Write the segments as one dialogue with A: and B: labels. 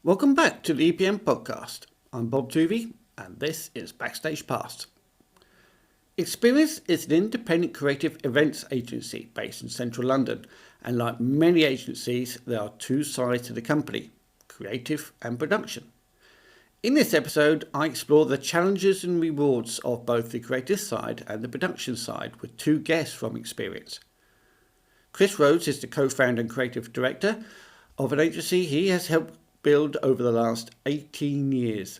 A: Welcome back to the EPM podcast. I'm Bob Tuvey, and this is Backstage Pass. Experience is an independent creative events agency based in central London, and like many agencies, there are two sides to the company, creative and production. In this episode, I explore the challenges and rewards of both the creative side and the production side with two guests from Experience. Chris Rhodes is the co-founder and creative director of an agency he has helped build over the last 18 years.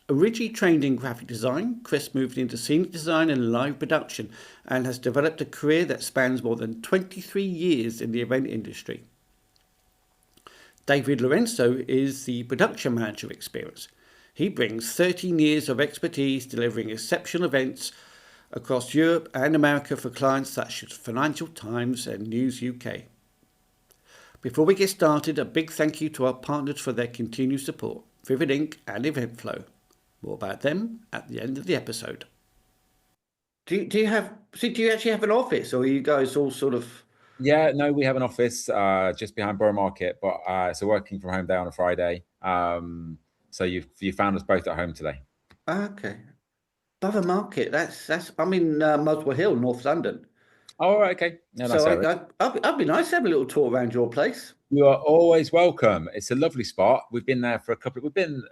A: Originally trained in graphic design, Chris moved into scenic design and live production and has developed a career that spans more than 23 years in the event industry. David Lourenço is the production manager of Experience. He brings 13 years of expertise delivering exceptional events across Europe and America for clients such as Financial Times and News UK. Before we get started, a big thank you to our partners for their continued support, Vivid Inc. and Eventflow. More about them at the end of the episode. Do you actually have an office, or are you guys all sort of?
B: Yeah, no, we have an office just behind Borough Market, but it's a working from home day on a Friday. So you found us both at home today.
A: Okay, Borough Market. That's. I'm in Muswell Hill, North London.
B: Oh, right, okay.
A: Yeah, so I'd be nice to have a little tour around your place.
B: You are always welcome. It's a lovely spot. We've been there for a couple.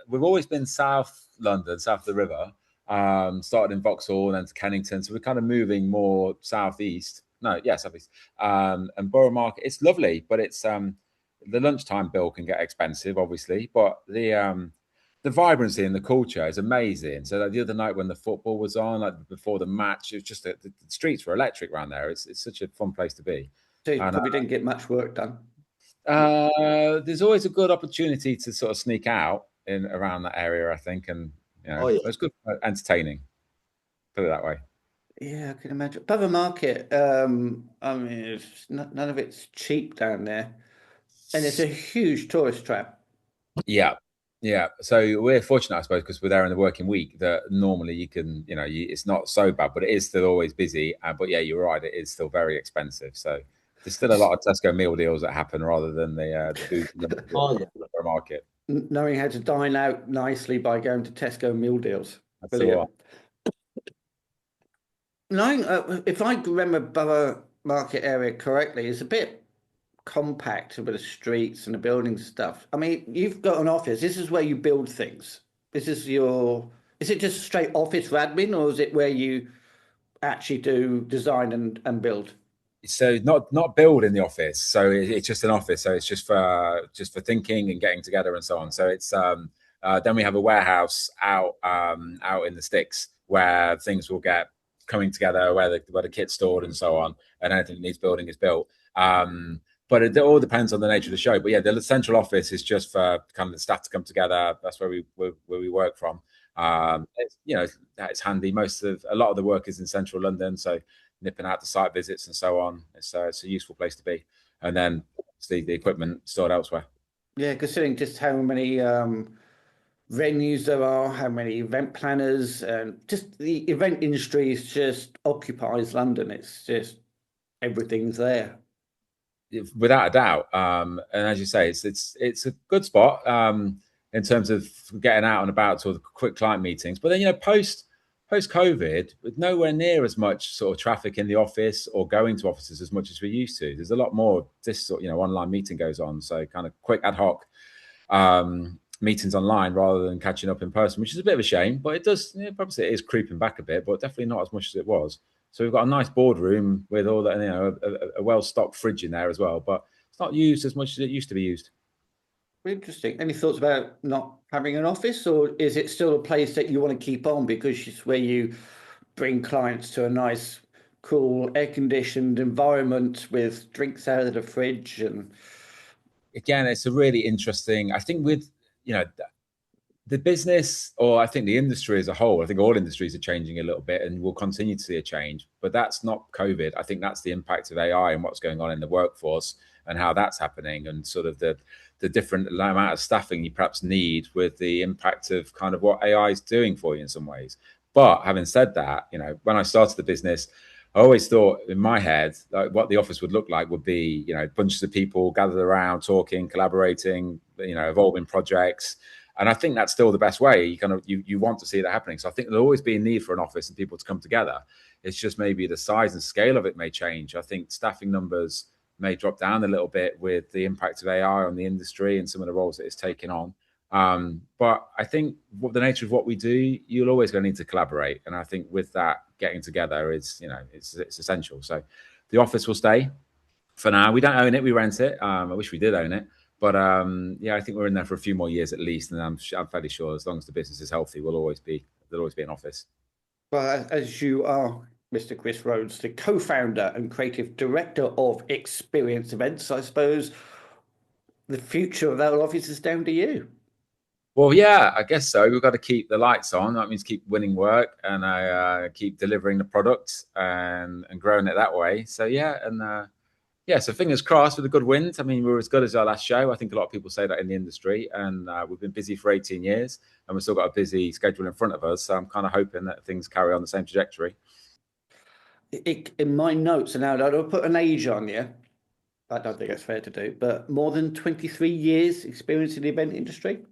B: We've always been South London, south of the river. Started in Vauxhall and then to Kennington, so we're kind of moving more southeast. Southeast. And Borough Market. It's lovely, but it's the lunchtime bill can get expensive, obviously. But the vibrancy and the culture is amazing. So the other night when the football was on, like before the match, it was just the streets were electric around there. It's such a fun place to be.
A: So you probably didn't get much work done.
B: There's always a good opportunity to sort of sneak out in around that area, I think, and it's good, entertaining. Put it that way.
A: Yeah, I can imagine. Borough Market. None of it's cheap down there, and it's a huge tourist trap.
B: Yeah. So we're fortunate, I suppose, because we're there in the working week. That normally you can, it's not so bad, but it is still always busy. But yeah, you're right, it is still very expensive. So there's still a lot of Tesco meal deals that happen rather than the food market.
A: Knowing how to dine out nicely by going to Tesco meal deals.
B: Brilliant.
A: If I remember Borough Market area correctly, it's a bit compact with the streets and the buildings and stuff. I mean, you've got an office. This is where you build things. Is it just straight office for admin, or is it where you actually do design and build?
B: So not build in the office. So it's just an office. So it's just for thinking and getting together and so on. So it's then we have a warehouse out in the sticks where things will get coming together, where the kit's stored and so on, and anything that needs building is built. But it all depends on the nature of the show. But yeah, the central office is just for kind of the staff to come together. That's where we work from. It's handy. A lot of the work is in central London, so nipping out to site visits and so on. It's a useful place to be. And then the equipment stored elsewhere.
A: Yeah, considering just how many venues there are, how many event planners, and just the event industry just occupies London. It's just everything's there.
B: Without a doubt, and as you say, it's a good spot in terms of getting out and about to the quick client meetings. But then post COVID, with nowhere near as much sort of traffic in the office or going to offices as much as we used to. There's a lot more this sort online meeting goes on, so kind of quick ad hoc meetings online rather than catching up in person, which is a bit of a shame. But it does, probably it is creeping back a bit, but definitely not as much as it was. So we've got a nice boardroom with all that, a well-stocked fridge in there as well, but it's not used as much as it used to be used.
A: Interesting. Any thoughts about not having an office, or is it still a place that you want to keep on because it's where you bring clients to a nice, cool, air-conditioned environment with drinks out of the fridge? And
B: again, it's a really interesting, I think with, the business, or I think the industry as a whole, I think all industries are changing a little bit and we'll continue to see a change, but that's not COVID. I think that's the impact of AI and what's going on in the workforce and how that's happening, and sort of the different amount of staffing you perhaps need with the impact of kind of what AI is doing for you in some ways. But having said that, when I started the business, I always thought in my head, like, what the office would look like would be, bunches of people gathered around, talking, collaborating, evolving projects. And I think that's still the best way. You want to see that happening. So I think there'll always be a need for an office and people to come together. It's just maybe the size and scale of it may change. I think staffing numbers may drop down a little bit with the impact of AI on the industry and some of the roles that it's taking on. But I think the nature of what we do, you're always going to need to collaborate. And I think with that, getting together is, it's essential. So the office will stay for now. We don't own it, we rent it. I wish we did own it. But I think we're in there for a few more years at least. And I'm fairly sure as long as the business is healthy, there'll always be an office.
A: Well, as you are, Mr. Chris Rhodes, the co-founder and creative director of Experience Events, I suppose the future of that office is down to you.
B: Well, yeah, I guess so. We've got to keep the lights on. That means keep winning work and keep delivering the product and growing it that way. So so fingers crossed with a good wind. I mean, we were as good as our last show. I think a lot of people say that in the industry, and we've been busy for 18 years, and we've still got a busy schedule in front of us. So I'm kind of hoping that things carry on the same trajectory.
A: In my notes, and now I'll put an age on you. I don't think that's fair to do, but more than 23 years experience in the event industry.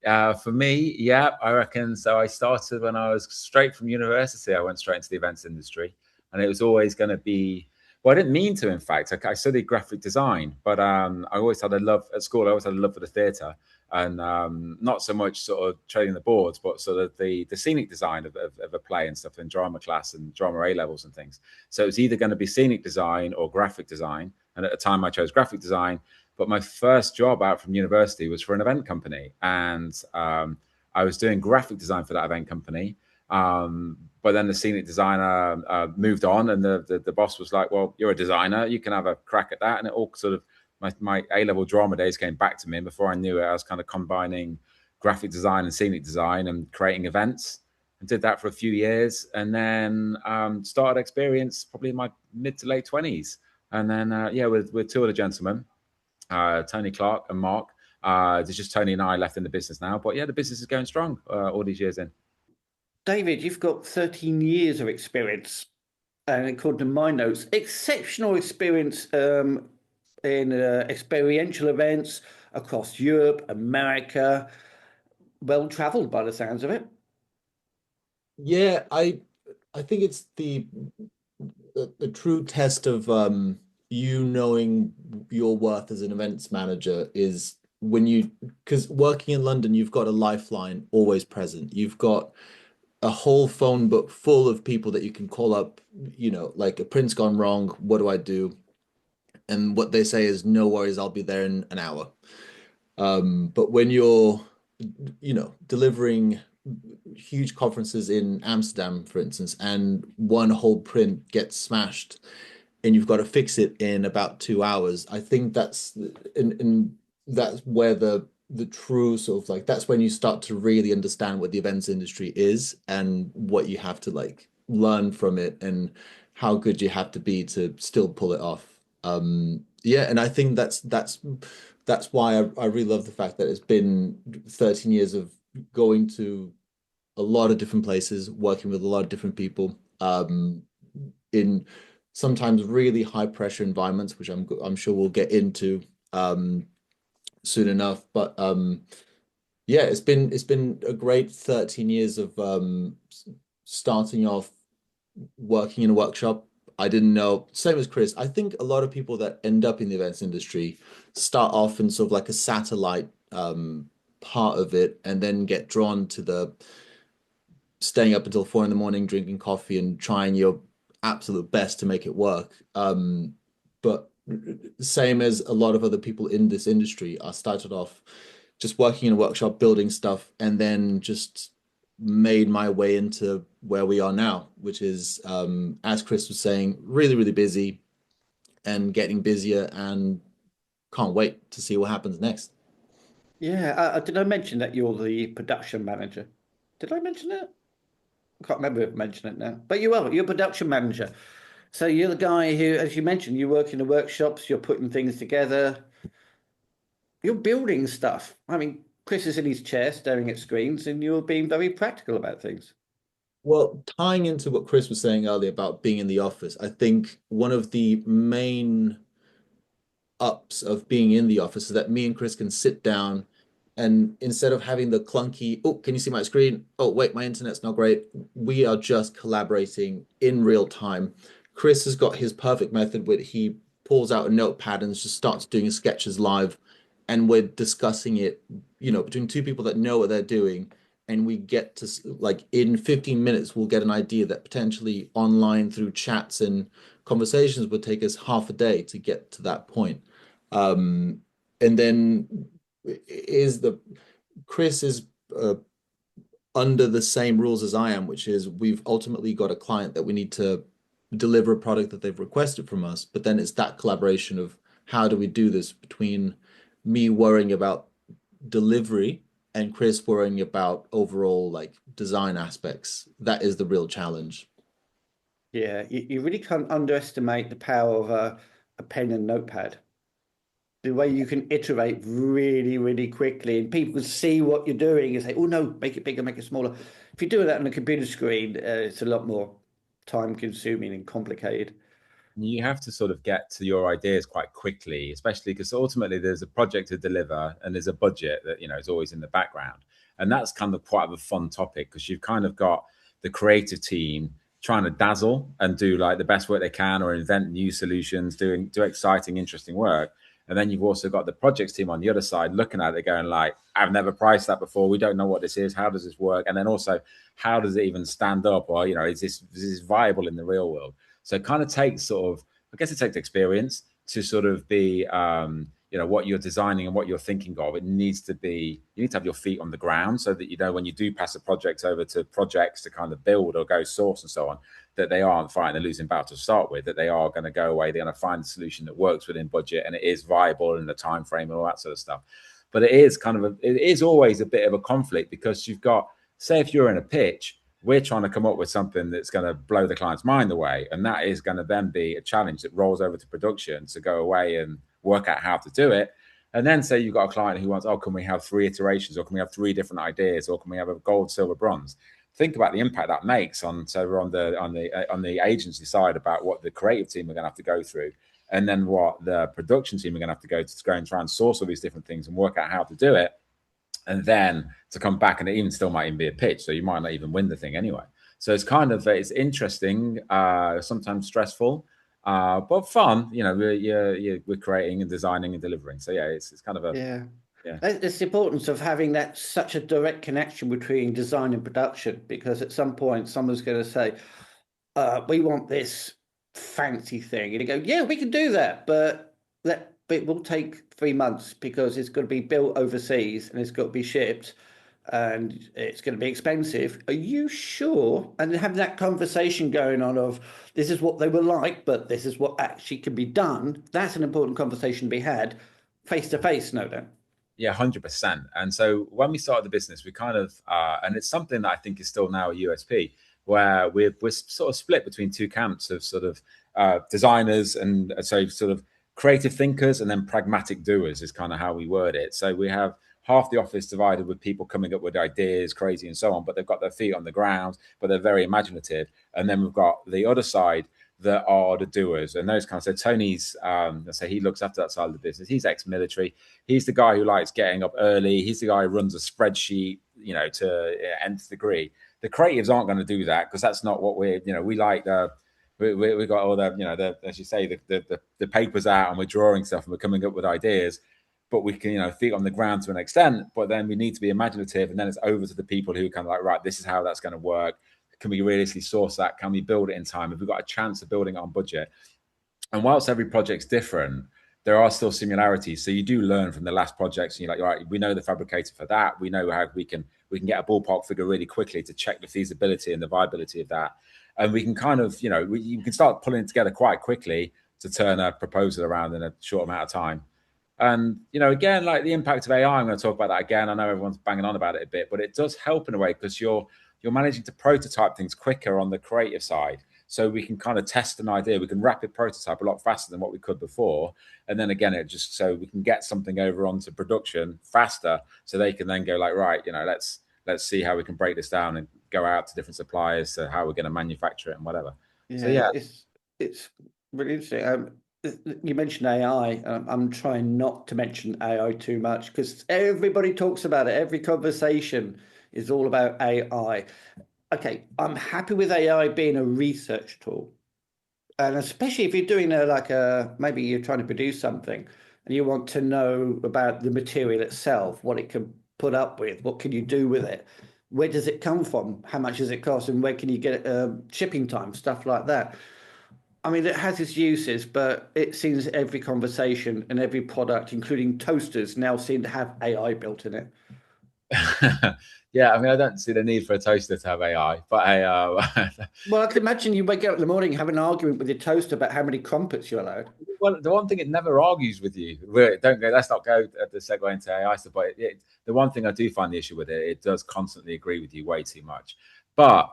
B: For me, yeah, I reckon. So I started when I was straight from university. I went straight into the events industry, and it was always going to be. Well, I didn't mean to. In fact, I studied graphic design, but I always had a love at school. I always had a love for the theatre, and not so much sort of trading the boards, but sort of the scenic design of a play and stuff in drama class and drama A levels and things. So it was either going to be scenic design or graphic design, and at the time I chose graphic design. But my first job out from university was for an event company, and I was doing graphic design for that event company. But then the scenic designer moved on, and the boss was like, "Well, you're a designer; you can have a crack at that." And it all sort of my A-level drama days came back to me, and before I knew it, I was kind of combining graphic design and scenic design and creating events. And did that for a few years, and then started Experience probably in my mid to late 20s. And then with two other gentlemen. Tony Clark and Mark. There's just Tony and I left in the business now. But yeah, the business is going strong all these years in.
A: David, you've got 13 years of experience, and according to my notes, exceptional experience in experiential events across Europe, America, well traveled by the sounds of it.
C: Yeah, I think it's the true test of you knowing your worth as an events manager is because working in London, you've got a lifeline always present. You've got a whole phone book full of people that you can call up, like a print's gone wrong, what do I do? And what they say is, no worries, I'll be there in an hour. But when you're, delivering huge conferences in Amsterdam, for instance, and one whole print gets smashed and you've got to fix it in about 2 hours, I think that's where the true sort of like that's when you start to really understand what the events industry is and what you have to like learn from it and how good you have to be to still pull it off. And I think that's why I really love the fact that it's been 13 years of going to a lot of different places, working with a lot of different people, in sometimes really high pressure environments, which I'm sure we'll get into soon enough. But it's been a great 13 years of starting off working in a workshop. I didn't know, same as Chris, I think a lot of people that end up in the events industry start off in sort of like a satellite part of it and then get drawn to the staying up until 4 a.m, drinking coffee and trying your absolute best to make it work. But same as a lot of other people in this industry, I started off just working in a workshop, building stuff, and then just made my way into where we are now, which is, as Chris was saying, really, really busy and getting busier and can't wait to see what happens next.
A: Yeah, did I mention that you're the production manager? Did I mention that? I can't remember if I mentioned it now, but you're production manager. So you're the guy who, as you mentioned, you work in the workshops, you're putting things together, you're building stuff. I mean, Chris is in his chair staring at screens and you're being very practical about things.
C: Well, tying into what Chris was saying earlier about being in the office, I think one of the main ups of being in the office is that me and Chris can sit down And instead of having the clunky, oh, can you see my screen? Oh, wait, my internet's not great. We are just collaborating in real time. Chris has got his perfect method where he pulls out a notepad and just starts doing sketches live. And we're discussing it, between two people that know what they're doing. And we get to, like, in 15 minutes, we'll get an idea that potentially online through chats and conversations would take us half a day to get to that point. And then is the Chris is under the same rules as I am, which is we've ultimately got a client that we need to deliver a product that they've requested from us. But then it's that collaboration of how do we do this between me worrying about delivery and Chris worrying about overall like design aspects. That is the real challenge.
A: Yeah, you really can't underestimate the power of a pen and notepad. The way you can iterate really, really quickly, and people can see what you're doing and say, "Oh no, make it bigger, make it smaller." If you do that on a computer screen, it's a lot more time-consuming and complicated.
B: You have to sort of get to your ideas quite quickly, especially because ultimately there's a project to deliver and there's a budget that is always in the background, and that's kind of quite of a fun topic because you've kind of got the creative team trying to dazzle and do like the best work they can or invent new solutions, do exciting, interesting work. And then you've also got the projects team on the other side looking at it going like, I've never priced that before, we don't know what this is, how does this work, and then also how does it even stand up, or is this viable in the real world. So it kind of takes sort of, I guess it takes experience to sort of be, what you're designing and what you're thinking of. It needs to be, you need to have your feet on the ground so that, when you do pass a project over to projects to kind of build or go source and so on, that they aren't fighting a losing battle to start with, that they are going to go away, they're going to find a solution that works within budget and it is viable in the time frame and all that sort of stuff. But it is always a bit of a conflict because you've got, say if you're in a pitch, we're trying to come up with something that's going to blow the client's mind away. And that is going to then be a challenge that rolls over to production to go away and work out how to do it. And then say you've got a client who wants, oh, can we have 3 iterations, or can we have 3 different ideas, or can we have a gold, silver, bronze? Think about the impact that makes on the agency side about what the creative team are going to have to go through, and then what the production team are going to have to go and try and source all these different things and work out how to do it, and then to come back, and it even still might even be a pitch, so you might not even win the thing anyway. So it's interesting, sometimes stressful, but fun. We're creating and designing and delivering. So yeah, it's kind of a
A: Yeah.
B: yeah.
A: It's the importance of having that such a direct connection between design and production, because at some point someone's going to say, we want this fancy thing. And you go, yeah, we can do that, but it will take 3 months because it's got to be built overseas and it's got to be shipped and it's going to be expensive. Are you sure? And have that conversation going on of this is what they were like, but this is what actually can be done. That's an important conversation to be had face to face, no doubt.
B: Yeah, 100%. And so when we started the business, we kind of, and it's something that I think is still now a USP, where we're sort of split between 2 camps of sort of designers and so sort of creative thinkers, and then pragmatic doers is kind of how we word it. So we have half the office divided with people coming up with ideas, crazy and so on, but they've got their feet on the ground, but they're very imaginative. And then we've got the other side that are the doers and those kinds. So Tony's, so he looks after that side of the business. He's ex-military. He's the guy who likes getting up early. He's the guy who runs a spreadsheet, to nth degree. The creatives aren't going to do that because that's not what we like. We got all the, as you say, the papers out, and we're drawing stuff and we're coming up with ideas, but we can, feet on the ground to an extent, but then we need to be imaginative. And then it's over to the people who kind of like, right, this is how that's going to work. Can we realistically source that? Can we build it in time? Have we got a chance of building it on budget? And whilst every project's different, there are still similarities. So you do learn from the last projects, and you're like, all right, we know the fabricator for that. We know how we can get a ballpark figure really quickly to check the feasibility and the viability of that. And we can kind of, you can start pulling it together quite quickly to turn a proposal around in a short amount of time. And, again, like the impact of AI, I'm going to talk about that again. I know everyone's banging on about it a bit, but it does help in a way because you're managing to prototype things quicker on the creative side. So we can kind of test an idea. We can rapid prototype a lot faster than what we could before. And then again, it just so we can get something over onto production faster so they can then go like, right, let's see how we can break this down and go out to different suppliers to how we're going to manufacture it and whatever. So yeah.
A: It's really interesting. you mentioned AI. I'm trying not to mention AI too much because everybody talks about it. Every conversation is all about AI. Okay, I'm happy with AI being a research tool. And especially if you're doing maybe you're trying to produce something and you want to know about the material itself, what it can put up with, what can you do with it, where does it come from, how much does it cost, and where can you get it, shipping time, stuff like that. I mean, it has its uses, but it seems every conversation and every product, including toasters, now seem to have AI built in it.
B: Yeah, I mean, I don't see the need for a toaster to have AI, but
A: Well, I can imagine you wake up in the morning, have an argument with your toaster about how many crumpets you're allowed.
B: well, the one thing it never argues with you. Don't go. Let's not go at the segue into AI stuff. But the one thing I do find the issue with it, it does constantly agree with you way too much. But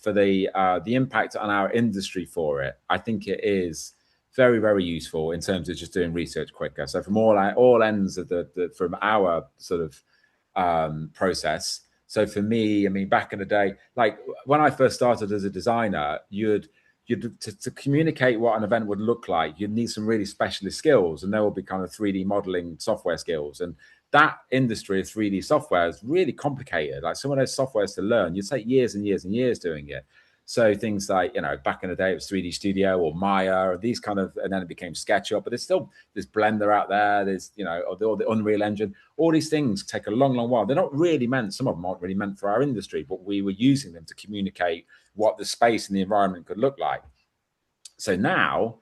B: for the impact on our industry for it, I think it is very, very useful in terms of just doing research quicker. So from all ends of from our sort of process. So for me, I mean, back in the day, like when I first started as a designer, you'd to communicate what an event would look like, you'd need some really specialist skills, and there will be kind of 3D modeling software skills. And that industry of 3D software is really complicated. Like some of those softwares to learn, you'd take years and years and years doing it. So things like, back in the day, it was 3D Studio or Maya, or these kind of, and then it became SketchUp. But there's Blender out there. There's, all the Unreal Engine. All these things take a long, long while. They're not really meant. Some of them aren't really meant for our industry, but we were using them to communicate what the space and the environment could look like. So now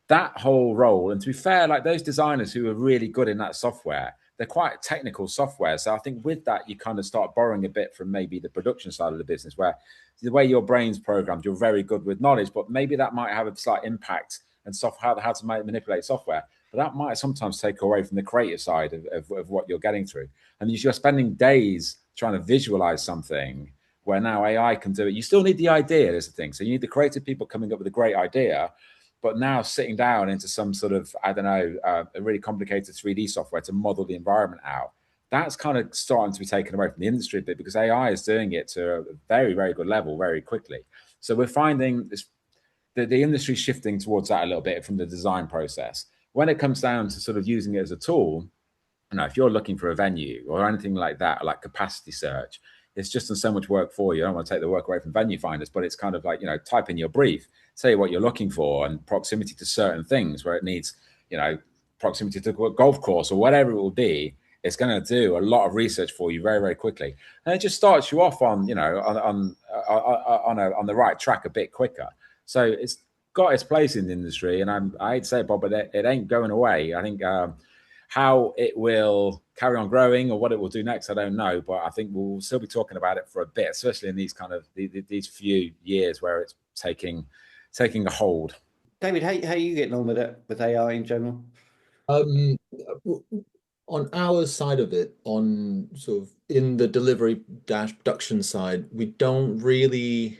B: that whole role, and to be fair, like those designers who are really good in that software, they're quite technical software. So I think with that, you kind of start borrowing a bit from maybe the production side of the business, where the way your brain's programmed, you're very good with knowledge, but maybe that might have a slight impact and how to manipulate software. But that might sometimes take away from the creative side of what you're getting through. And you're spending days trying to visualize something where now AI can do it. You still need the idea, is the thing. So you need the creative people coming up with a great idea, but now sitting down into some sort of, I don't know, a really complicated 3D software to model the environment out. That's kind of starting to be taken away from the industry a bit, because AI is doing it to a very, very good level very quickly. So we're finding the industry shifting towards that a little bit from the design process. When it comes down to sort of using it as a tool, if you're looking for a venue or anything like that, like capacity search, it's just done so much work for you. I don't want to take the work away from venue finders, but it's kind of like, type in your brief, say what you're looking for, and proximity to certain things where it needs, proximity to a golf course or whatever it will be. It's going to do a lot of research for you very, very quickly. And it just starts you off on, on the right track a bit quicker. So it's got its place in the industry. And I'd say, Bob, but it ain't going away. I think, how it will carry on growing or what it will do next, I don't know. But I think we'll still be talking about it for a bit, especially in these kind of these few years where it's taking a hold.
A: David, how are you getting on with it, with AI in general?
C: Um, on our side of it, on sort of in the delivery dash production side, we don't really,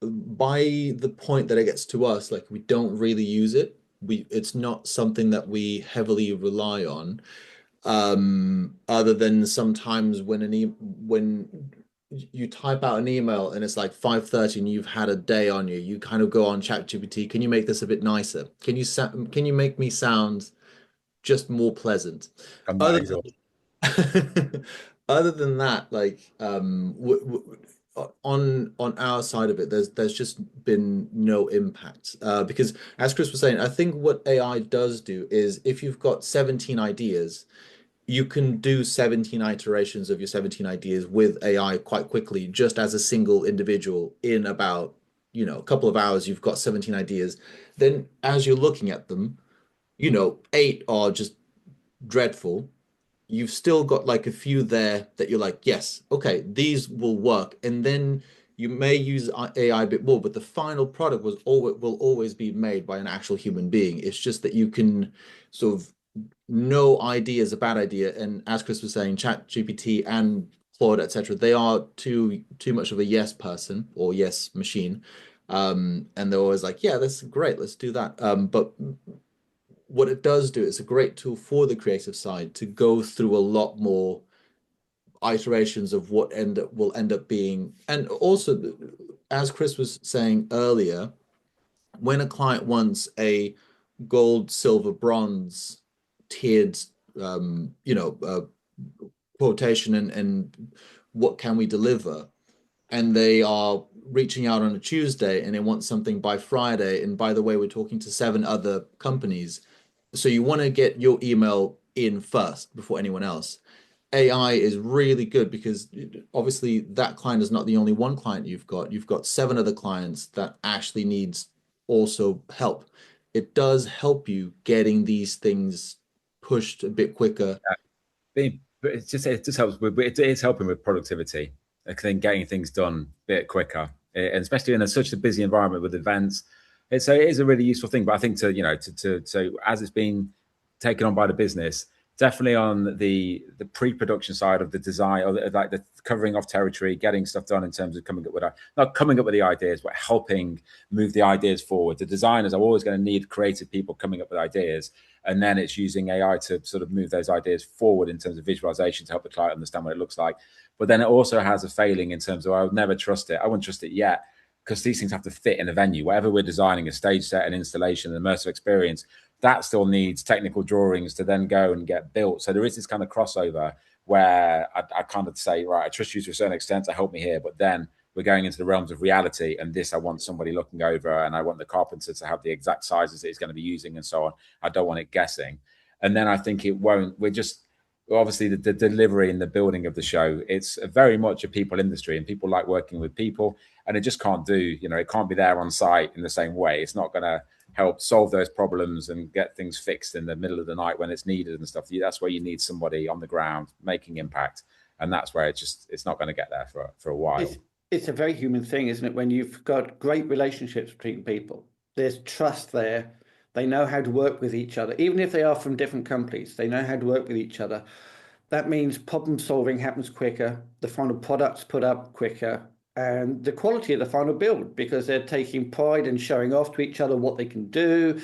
C: by the point that it gets to us, like we don't really use it. It's not something that we heavily rely on. Other than sometimes when you type out an email and it's like 5:30 and you've had a day on you, you kind of go on ChatGPT, can you make this a bit nicer? Can you make me sound just more pleasant?
B: I'm not
C: Other
B: exhausted.
C: than, other than that, like on our side of it, there's just been no impact. Because as Chris was saying, I think what AI does do is if you've got 17 ideas, you can do 17 iterations of your 17 ideas with AI quite quickly, just as a single individual in about, a couple of hours, you've got 17 ideas. Then as you're looking at them, 8 are just dreadful. You've still got like a few there that you're like, yes, okay, these will work. And then you may use AI a bit more, but the final product will always be made by an actual human being. It's just that you can sort of no idea is a bad idea. And as Chris was saying, Chat GPT and Claude, etc., they are too much of a yes person or yes machine. And they're always like, yeah, that's great, let's do that. But what it does do, it's a great tool for the creative side to go through a lot more iterations of what will end up being. And also, as Chris was saying earlier, when a client wants a gold, silver, bronze tiered, quotation and what can we deliver? And they are reaching out on a Tuesday and they want something by Friday. And by the way, we're talking to 7 other companies. So you want to get your email in first before anyone else. AI is really good because obviously that client is not the only one client you've got. You've got 7 other clients that actually needs also help. It does help you getting these things pushed a bit quicker.
B: But it just helps with it is helping with productivity and getting things done a bit quicker, and especially in such a busy environment with events. So it is a really useful thing. But I think so as it's been taken on by the business, definitely on the pre-production side of the design, or like the covering off territory, getting stuff done in terms of coming up with not coming up with the ideas, but helping move the ideas forward. The designers are always going to need creative people coming up with ideas, and then it's using AI to sort of move those ideas forward in terms of visualization to help the client understand what it looks like. But then it also has a failing in terms of I would never trust it. I wouldn't trust it yet, because these things have to fit in a venue. Whatever we're designing, a stage set, an installation, an immersive experience, that still needs technical drawings to then go and get built. So there is this kind of crossover where I kind of say, right, I trust you to a certain extent to help me here, but then we're going into the realms of reality, and this I want somebody looking over, and I want the carpenter to have the exact sizes that he's going to be using and so on. I don't want it guessing. And then I think it won't, we're just, obviously the delivery and the building of the show, it's very much a people industry, and people like working with people, and it just can't do, it can't be there on site in the same way. It's not going to help solve those problems and get things fixed in the middle of the night when it's needed and stuff. That's where you need somebody on the ground making impact, and that's where it's not going to get there for a while.
A: It's a very human thing, isn't it? When you've got great relationships between people, there's trust there. They know how to work with each other, even if they are from different companies. They know how to work with each other. That means problem solving happens quicker. The final product's put up quicker, and the quality of the final build, because they're taking pride in showing off to each other what they can do.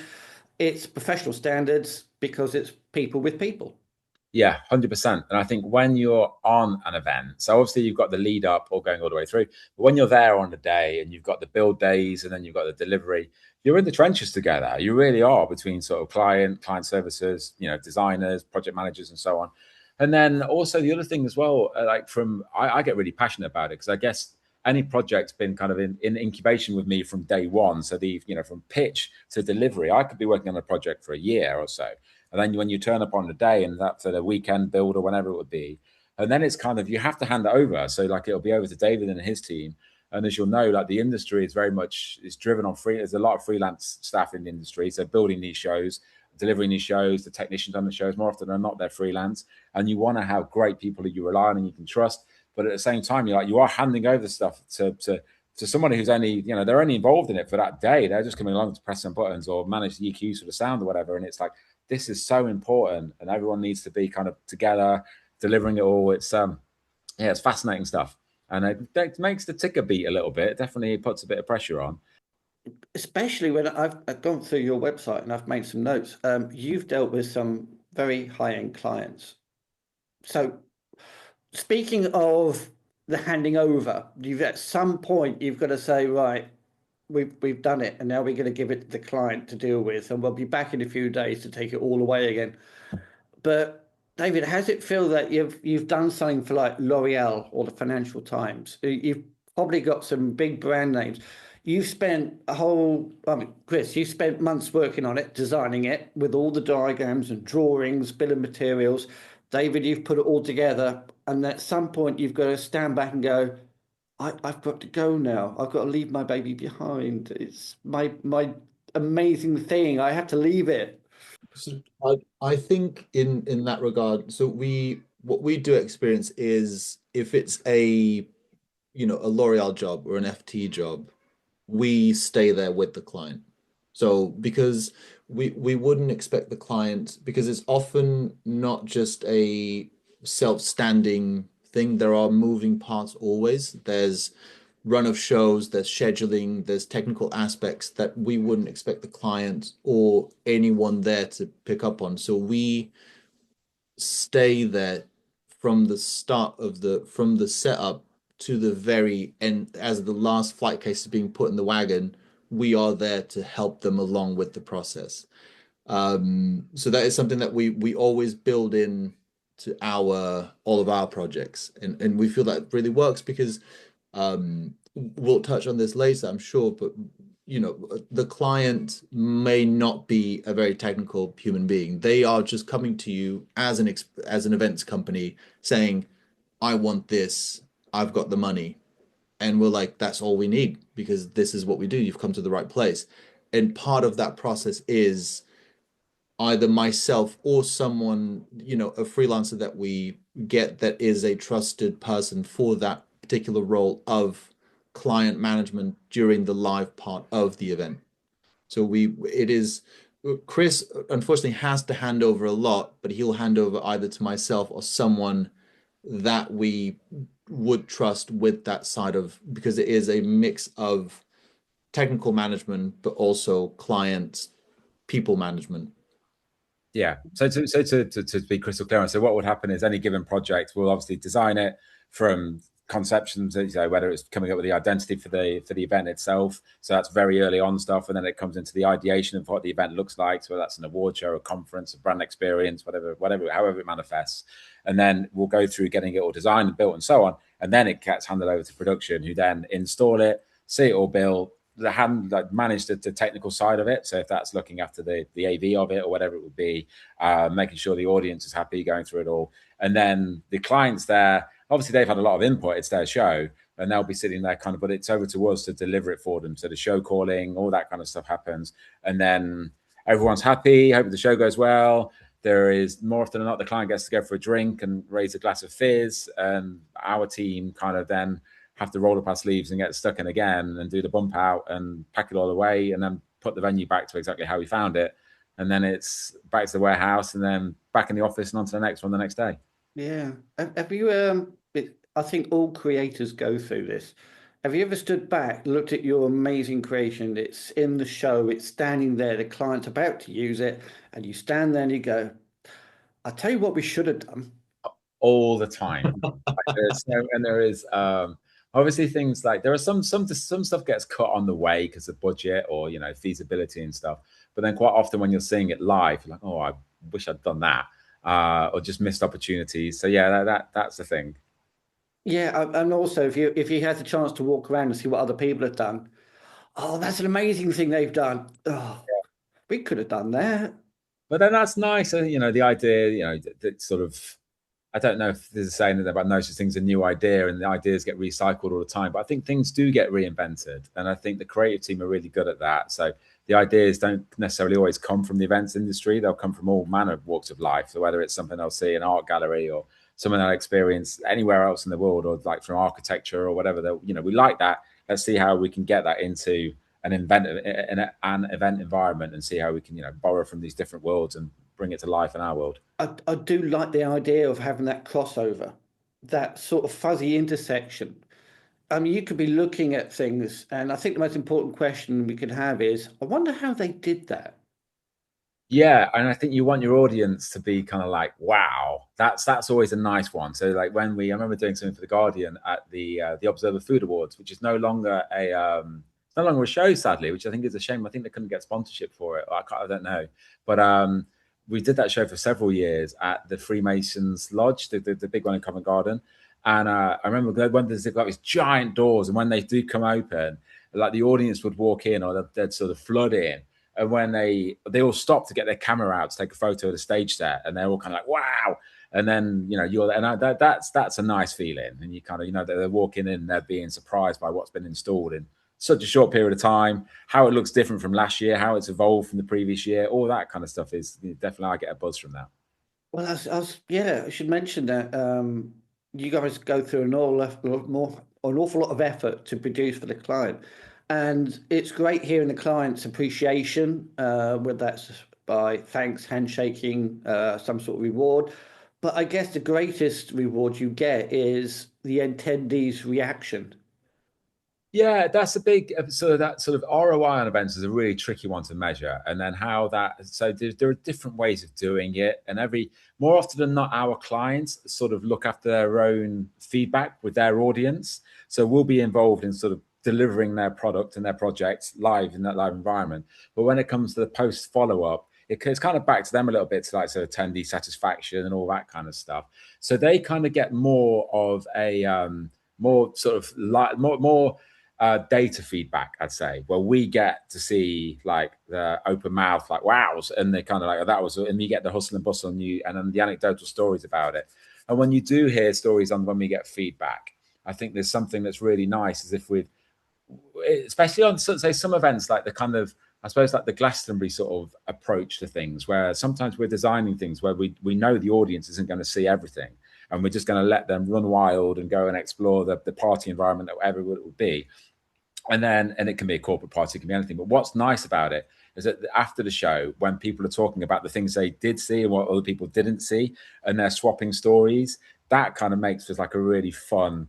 A: It's professional standards because it's people with people.
B: Yeah, 100%. And I think when you're on an event, so obviously you've got the lead up or going all the way through, but when you're there on the day and you've got the build days and then you've got the delivery, you're in the trenches together. You really are, between sort of client services, designers, project managers, and so on. And then also the other thing as well, like I get really passionate about it because I guess any project's been kind of in incubation with me from day one. So from pitch to delivery, I could be working on a project for a year or so. And then when you turn up on the day and that for the weekend build or whenever it would be, and then it's kind of, you have to hand it over. So like it'll be over to David and his team. And as you'll know, like the industry is very much, is driven on free. There's a lot of freelance staff in the industry. So building these shows, delivering these shows, the technicians on the shows, more often than not, they're freelance. And you want to have great people that you rely on and you can trust. But at the same time, you are handing over stuff to somebody who's only, they're only involved in it for that day. They're just coming along to press some buttons or manage the EQs for the sound or whatever. And it's like, this is so important, and everyone needs to be kind of together delivering it all. It's it's fascinating stuff, and it makes the ticker beat a little bit. It definitely puts a bit of pressure on,
A: especially when I've gone through your website and I've made some notes. You've dealt with some very high-end clients. So speaking of the handing over, you've at some point you've got to say, right, we've done it, and now we're going to give it to the client to deal with, and we'll be back in a few days to take it all away again. But David, how's it feel that you've done something for like L'Oreal or the Financial Times? You've probably got some big brand names. You've spent Chris, you spent months working on it, designing it with all the diagrams and drawings, bill of materials. David, you've put it all together, and at some point you've got to stand back and go, I've got to go now. I've got to leave my baby behind. It's my amazing thing. I have to leave it.
C: So I think in that regard, so what we do experience is if it's a L'Oreal job or an FT job, we stay there with the client. So because we wouldn't expect the client, because it's often not just a self-standing thing. There are moving parts always. There's run of shows, there's scheduling, there's technical aspects that we wouldn't expect the client or anyone there to pick up on. So we stay there from the start of from the setup to the very end. As the last flight case is being put in the wagon, we are there to help them along with the process. So that is something that we always build in to all of our projects, and we feel that really works because we'll touch on this later, I'm sure, but the client may not be a very technical human being. They are just coming to you as an events company saying, I want this, I've got the money. And we're like, that's all we need because this is what we do. You've come to the right place. And part of that process is either myself or someone, a freelancer that we get that is a trusted person for that particular role of client management during the live part of the event. So it is Chris unfortunately has to hand over a lot, but he'll hand over either to myself or someone that we would trust with that side of, because it is a mix of technical management, but also client people management.
B: Yeah. So to be crystal clear, so what would happen is any given project, we'll obviously design it from conception, whether it's coming up with the identity for the event itself. So that's very early on stuff, and then it comes into the ideation of what the event looks like. So that's an award show, a conference, a brand experience, whatever, however it manifests. And then we'll go through getting it all designed and built and so on. And then it gets handed over to production, who then install it, see it all built, manage the technical side of it. So if that's looking after the AV of it or whatever it would be, making sure the audience is happy going through it all. And then the clients there, obviously they've had a lot of input. It's their show and they'll be sitting there but it's over to us to deliver it for them. So the show calling, all that kind of stuff happens. And then everyone's happy, hope the show goes well. There is more often than not, the client gets to go for a drink and raise a glass of fizz. And our team kind of then have to roll up our sleeves and get stuck in again and do the bump out and pack it all away and then put the venue back to exactly how we found it. And then it's back to the warehouse and then back in the office and on to the next one the next day.
A: Yeah. Have you, I think all creators go through this. Have you ever stood back, looked at your amazing creation? It's in the show, it's standing there, the client's about to use it, and you stand there and you go, I'll tell you what we should have done.
B: All the time. There is obviously things like there are some stuff gets cut on the way because of budget or feasibility and stuff. But then quite often when you're seeing it live, you're like, oh, I wish I'd done that, or just missed opportunities. So yeah, that's the thing.
A: Yeah, and also if you had the chance to walk around and see what other people have done, oh, that's an amazing thing they've done. Oh, we could have done that.
B: But then that's nice, the idea, that sort of. I don't know if there's a saying about no such thing's a new idea and the ideas get recycled all the time, but I think things do get reinvented. And I think the creative team are really good at that. So the ideas don't necessarily always come from the events industry. They'll come from all manner of walks of life. So whether it's something they'll see in an art gallery or something they'll experience anywhere else in the world or like from architecture or whatever, we like that. Let's see how we can get that into an event environment and see how we can, borrow from these different worlds and bring it to life in our world.
A: I do like the idea of having that crossover, that sort of fuzzy intersection. I mean, you could be looking at things, and I think the most important question we could have is, I wonder how they did that.
B: Yeah, and I think you want your audience to be kind of like, wow, that's always a nice one. So like I remember doing something for the Guardian at the Observer Food Awards, which is no longer a show, sadly, which I think is a shame. I think they couldn't get sponsorship for it. I don't know, but we did that show for several years at the Freemasons Lodge, the big one in Covent Garden. And I remember when they've got these giant doors, and when they do come open, like the audience would walk in or they'd sort of flood in. And when they all stop to get their camera out to take a photo of the stage set, and they're all kind of like, wow. And then, that's a nice feeling. And you kind of, they're walking in, they're being surprised by what's been installed in such a short period of time, how it looks different from last year, how it's evolved from the previous year, all that kind of stuff is definitely, I get a buzz from that.
A: Well, I should mention that you guys go through an awful lot of effort to produce for the client. And it's great hearing the client's appreciation, whether that's by thanks, handshaking, some sort of reward. But I guess the greatest reward you get is the attendee's reaction.
B: Yeah, that's a big that sort of ROI on events is a really tricky one to measure. And then there are different ways of doing it. And more often than not, our clients sort of look after their own feedback with their audience. So we'll be involved in sort of delivering their product and their projects live in that live environment. But when it comes to the post follow-up, it's kind of back to them a little bit, to like sort of attendee satisfaction and all that kind of stuff. So they kind of get more of a more sort of like more data feedback, I'd say, where we get to see like the open mouth, like wows, and they kind of like, oh, that was, and you get the hustle and bustle, and then the anecdotal stories about it. And when you do hear stories on when we get feedback, I think there's something that's really nice, as if we'd, especially on, say, some events like the kind of, I suppose, like the Glastonbury sort of approach to things, where sometimes we're designing things where we know the audience isn't going to see everything, and we're just going to let them run wild and go and explore the party environment, whatever it would be. And it can be a corporate party, it can be anything. But what's nice about it is that after the show, when people are talking about the things they did see and what other people didn't see, and they're swapping stories, that kind of makes it like a really fun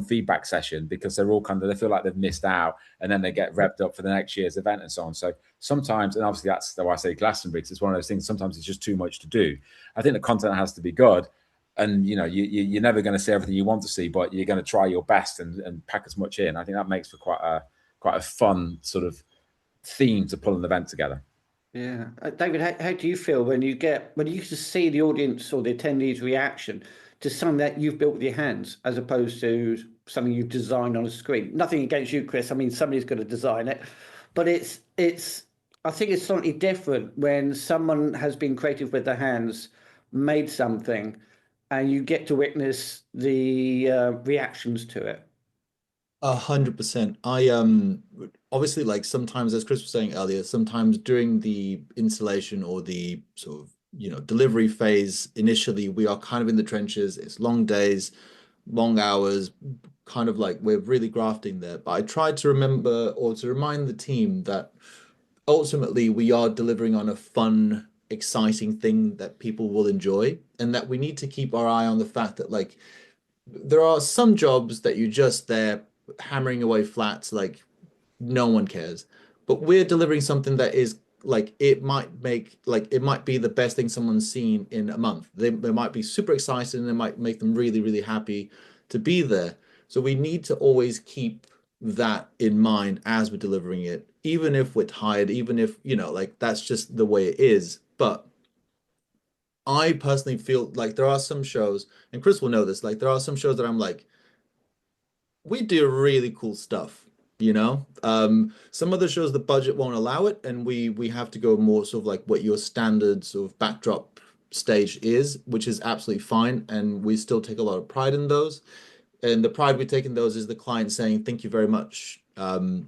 B: feedback session, because they're all kind of, they feel like they've missed out, and then they get revved up for the next year's event and so on. So sometimes, and obviously that's why I say Glastonbury, because it's one of those things, sometimes it's just too much to do. I think the content has to be good. And you're never going to see everything you want to see, but you're going to try your best and pack as much in. I think that makes for quite a fun sort of theme to pull an event together.
A: Yeah, David, how do you feel when you just see the audience or the attendees' reaction to something that you've built with your hands, as opposed to something you've designed on a screen? Nothing against you, Chris. I mean, somebody's got to design it, but it's. I think it's slightly different when someone has been creative with their hands, made something, and you get to witness the reactions to it.
C: 100%. I obviously, like, sometimes, as Chris was saying earlier, sometimes during the installation or the sort of, delivery phase, initially we are kind of in the trenches. It's long days, long hours, kind of like we're really grafting there. But I try to remember, or to remind the team, that ultimately we are delivering on a fun, exciting thing that people will enjoy, and that we need to keep our eye on the fact that, like, there are some jobs that you're just there hammering away flats, like no one cares. But we're delivering something that is, like, it might be the best thing someone's seen in a month. They might be super excited, and it might make them really, really happy to be there. So we need to always keep that in mind as we're delivering it, even if we're tired, even if, like, that's just the way it is. But I personally feel like there are some shows, and Chris will know this, like there are some shows that I'm like, we do really cool stuff, you know? Some other shows the budget won't allow it, and we have to go more sort of like what your standard sort of backdrop stage is, which is absolutely fine, and we still take a lot of pride in those. And the pride we take in those is the client saying, "Thank you very much.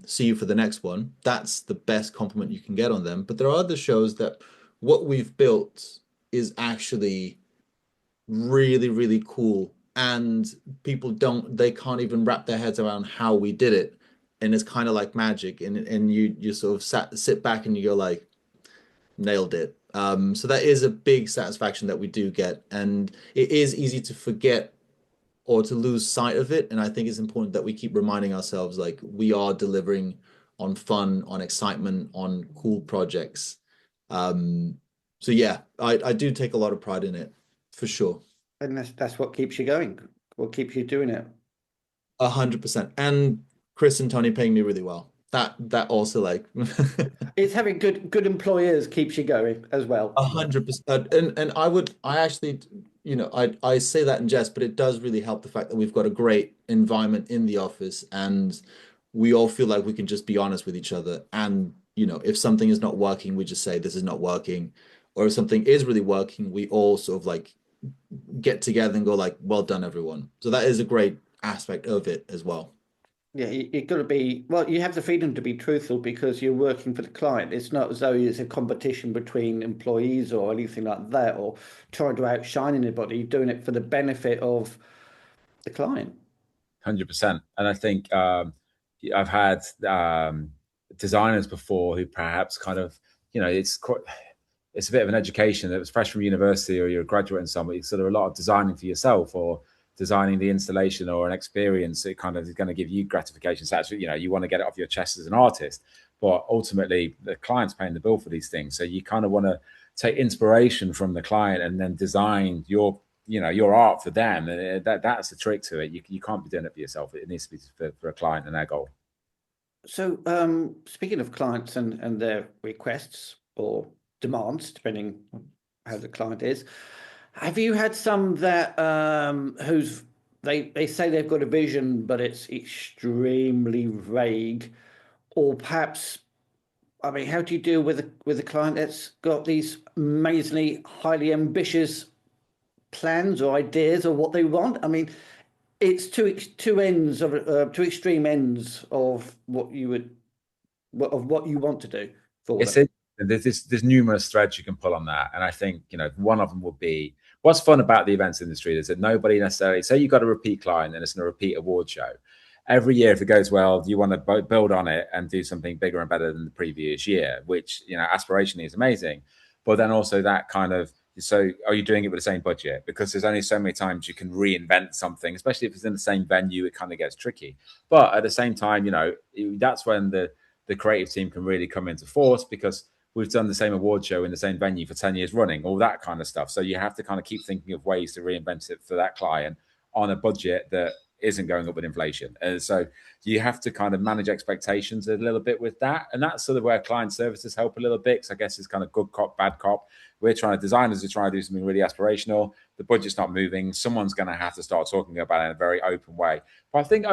C: See you for the next one." That's the best compliment you can get on them. But there are other shows that what we've built is actually really, really cool. And they can't even wrap their heads around how we did it. And it's kind of like magic. And you sort of sit back and you go like, nailed it. So that is a big satisfaction that we do get. And it is easy to forget or to lose sight of it. And I think it's important that we keep reminding ourselves, like, we are delivering on fun, on excitement, on cool projects. So yeah, I do take a lot of pride in it, for sure.
A: And that's what keeps you going, what keeps you doing it.
C: 100%. And Chris and Tony paying me really well. That also, like,
A: It's having good employers keeps you going as well.
C: 100%. And I actually, I say that in jest, but it does really help the fact that we've got a great environment in the office, and we all feel like we can just be honest with each other. And, if something is not working, we just say this is not working. Or if something is really working, we all sort of like get together and go like, well done, everyone. So that is a great aspect of it as well.
A: Yeah, you've got to be, well, you have the freedom to be truthful because you're working for the client. It's not as though it's a competition between employees or anything like that, or trying to outshine anybody. You're doing it for the benefit of the client.
B: 100%. And I think I've had designers before who perhaps kind of, it's a bit of an education. It was fresh from university, or you're a graduate in somewhere. It's sort of a lot of designing for yourself, or designing the installation or an experience. It kind of is going to give you gratification. So actually, you want to get it off your chest as an artist, but ultimately the client's paying the bill for these things. So you kind of want to take inspiration from the client and then design your art for them. And that's the trick to it. You can't be doing it for yourself. It needs to be for a client and their goal.
A: So speaking of clients and their requests or demands, depending on how the client is. Have you had some that they say they've got a vision, but it's extremely vague, or perhaps, I mean, how do you deal with a client that's got these amazingly highly ambitious plans or ideas or what they want? I mean, it's two ends of two extreme ends of what you want to do for
B: It's
A: them.
B: it. There's numerous threads you can pull on that, and I think one of them would be what's fun about the events industry is that nobody necessarily say you got a repeat client and it's a repeat award show. Every year, if it goes well, you want to build on it and do something bigger and better than the previous year, which aspirationally is amazing. But then also that kind of so are you doing it with the same budget? Because there's only so many times you can reinvent something, especially if it's in the same venue, it kind of gets tricky. But at the same time, that's when the creative team can really come into force because we've done the same award show in the same venue for 10 years running, all that kind of stuff. So you have to kind of keep thinking of ways to reinvent it for that client on a budget that isn't going up with inflation. And so you have to kind of manage expectations a little bit with that. And that's sort of where client services help a little bit. So I guess it's kind of good cop, bad cop. Designers are trying to do something really aspirational. The budget's not moving. Someone's going to have to start talking about it in a very open way. But I think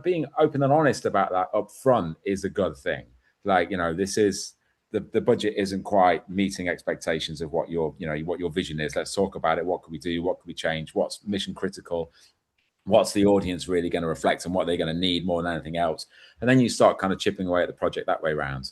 B: being open and honest about that up front is a good thing. This is the budget isn't quite meeting expectations of what your vision is. Let's talk about it. What can we do? What can we change? What's mission critical? What's the audience really going to reflect and what they're going to need more than anything else? And then you start kind of chipping away at the project that way around.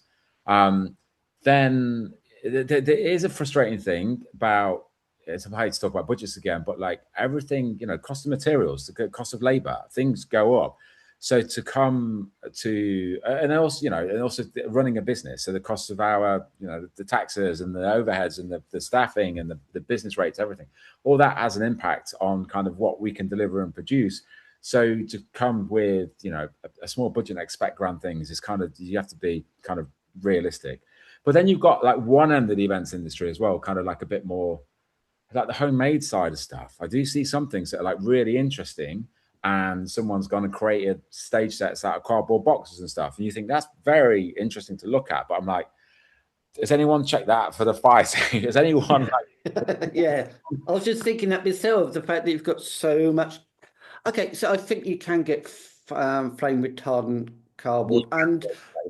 B: Then there is a frustrating thing about, I hate to talk about budgets again, but like everything, cost of materials, the cost of labor, things go up. So to come to, and also running a business, so the cost of our, the taxes and the overheads and the staffing and the business rates, everything, all that has an impact on kind of what we can deliver and produce. So to come with, a small budget and expect grand things is kind of, you have to be kind of realistic. But then you've got like one end of the events industry as well, kind of like a bit more like the homemade side of stuff. I do see some things that are like really interesting, and someone's going to create a stage sets out of cardboard boxes and stuff. And you think that's very interesting to look at. But I'm like, has anyone checked that for the fight? Has anyone
A: Yeah, I was just thinking that myself, the fact that you've got so much. Okay, so I think you can get flame retardant cardboard,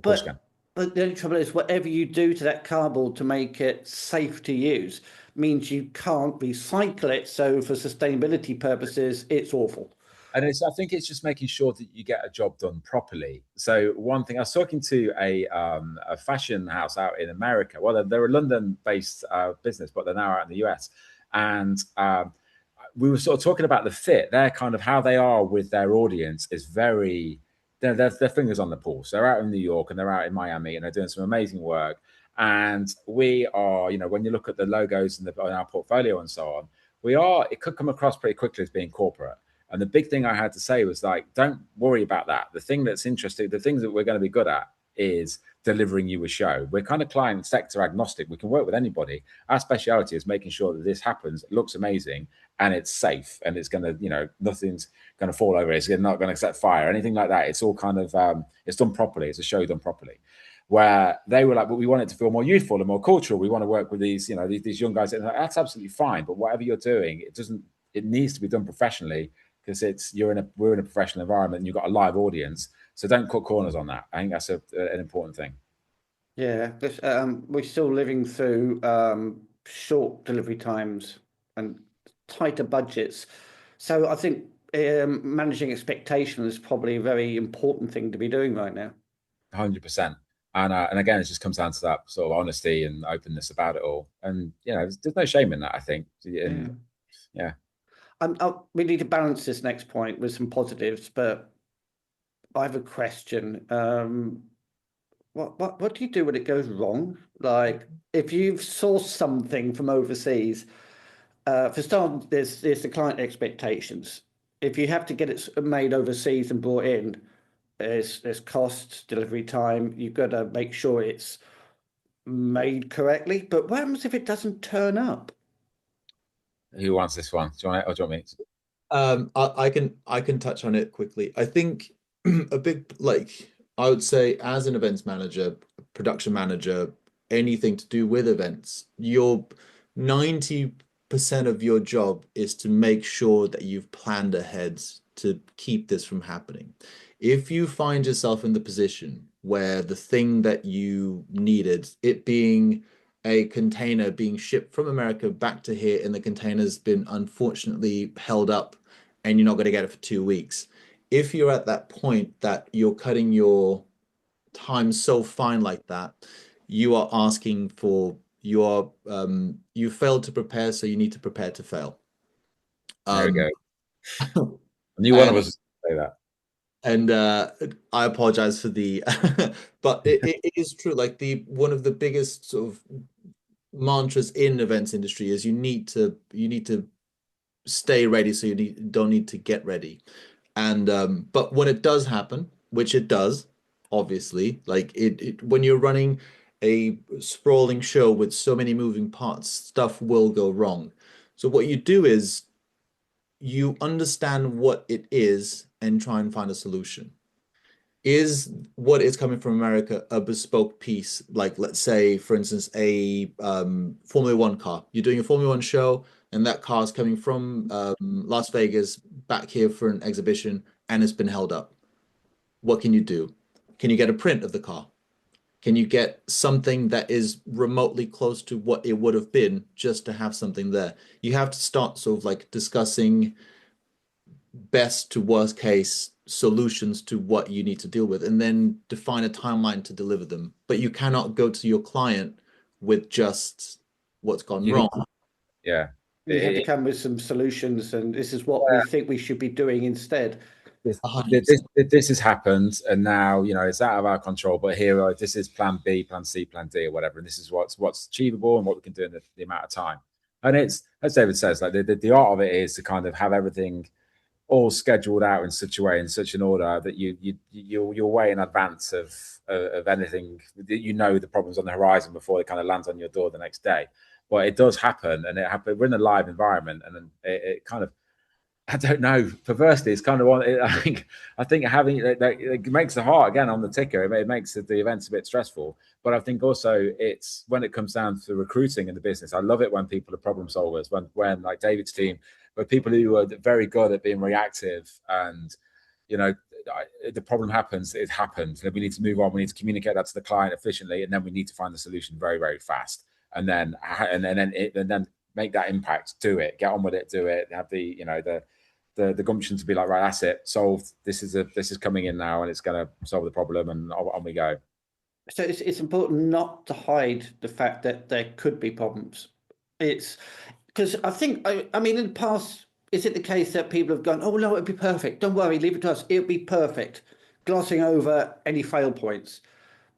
A: but the only trouble is whatever you do to that cardboard to make it safe to use means you can't recycle it. So for sustainability purposes, it's awful.
B: And I think it's just making sure that you get a job done properly. So one thing, I was talking to a fashion house out in America. Well, they're a London-based business, but they're now out in the US. And we were sort of talking about the fit. They're kind of how they are with their audience is very, their fingers on the pulse. They're out in New York and they're out in Miami and they're doing some amazing work. And we are, when you look at the logos in our portfolio and so on, it could come across pretty quickly as being corporate. And the big thing I had to say was like, don't worry about that. The thing that's interesting, the things that we're going to be good at is delivering you a show. We're kind of client sector agnostic. We can work with anybody. Our speciality is making sure that this happens, it looks amazing, and it's safe. And it's going to, nothing's going to fall over. It's not going to set fire, anything like that. It's all kind of, it's done properly. It's a show done properly. Where they were like, but we want it to feel more youthful and more cultural. We want to work with these, these young guys. And that's absolutely fine. But whatever you're doing, it needs to be done professionally. Because we're in a professional environment and you've got a live audience, so don't cut corners on that. I think that's an important thing.
A: Yeah, we're still living through short delivery times and tighter budgets, so I think managing expectations is probably a very important thing to be doing right now.
B: 100%. And again, it just comes down to that sort of honesty and openness about it all. And there's no shame in that, I think. Yeah.
A: We need to balance this next point with some positives, but I have a question. What do you do when it goes wrong? Like if you've sourced something from overseas, for starters, there's the client expectations. If you have to get it made overseas and brought in, there's costs, delivery time. You've got to make sure it's made correctly. But what happens if it doesn't turn up?
B: Who wants this one? Do you want it or do you want me?
C: I can touch on it quickly. I think a big I would say as an events manager, production manager, anything to do with events. Your 90% of your job is to make sure that you've planned ahead to keep this from happening. If you find yourself in the position where the thing that you needed, it being a container being shipped from America back to here, and the container's been unfortunately held up and you're not going to get it for 2 weeks. If you're at that point that you're cutting your time so fine like that, you are asking for you failed to prepare, so you need to prepare to fail.
B: There we
C: Um,
B: go. I knew one of us was going to say that.
C: And I apologize for the, but it is true. Like one of the biggest sort of mantras in events industry is you need to stay ready, so don't need to get ready. And but when it does happen, which it does, obviously, like when you're running a sprawling show with so many moving parts, stuff will go wrong. So what you do is you understand what it is and try and find a solution. Is what is coming from America a bespoke piece? Like, let's say, for instance, a Formula One car. You're doing a Formula One show, and that car is coming from Las Vegas back here for an exhibition, and it's been held up. What can you do? Can you get a print of the car? Can you get something that is remotely close to what it would have been just to have something there? You have to start sort of like discussing best to worst case solutions to what you need to deal with, and then define a timeline to deliver them. But you cannot go to your client with just what's gone
B: You need,
C: wrong.
B: yeah.
A: You have to come with some solutions, and this is what we think we should be doing instead.
B: This has happened, and now it's out of our control. But here, this is Plan B, Plan C, Plan D, or whatever, and this is what's achievable and what we can do in the amount of time. And it's, as David says, like the art of it is to kind of have everything all scheduled out in such a way, in such an order that you're way in advance of anything. The problems on the horizon before it kind of lands on your door the next day. But it does happen, and it happens. We're in a live environment, and then it kind of, I don't know. Perversely, it's kind of one. I think having it makes the heart again on the ticker. It makes the events a bit stressful. But I think also it's when it comes down to recruiting in the business. I love it when people are problem solvers. When like David's team, but people who are very good at being reactive, and the problem happens. It happens. We need to move on. We need to communicate that to the client efficiently, and then we need to find the solution very, very fast. And then make that impact. Do it. Get on with it. Do it. Have the gumption to be like, right, that's it, solved. This is coming in now, and it's going to solve the problem, and on we go.
A: So it's important not to hide the fact that there could be problems. It's because I think I mean in the past, is it the case that people have gone, oh no, it'll be perfect. Don't worry, leave it to us. It'll be perfect, glossing over any fail points.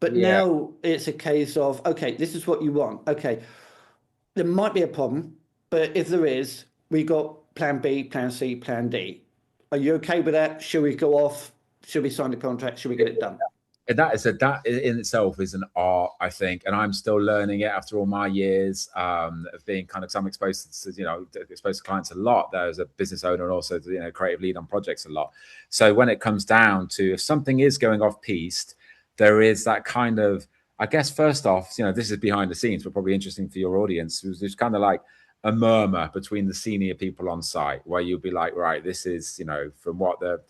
A: But now it's a case of, okay, this is what you want. Okay, there might be a problem, but if there is, we got Plan B, Plan C, Plan D. Are you okay with that? Should we go off? Should we sign the contract? Should we get it done?
B: And that in itself is an art, I think, and I'm still learning it after all my years of being kind of. Cause I'm exposed to clients a lot. There's a business owner and also creative lead on projects a lot. So when it comes down to if something is going off piste, there is that kind of, I guess, first off, this is behind the scenes, but probably interesting for your audience. There's kind of like a murmur between the senior people on site where you'll be like, right, this is, from what the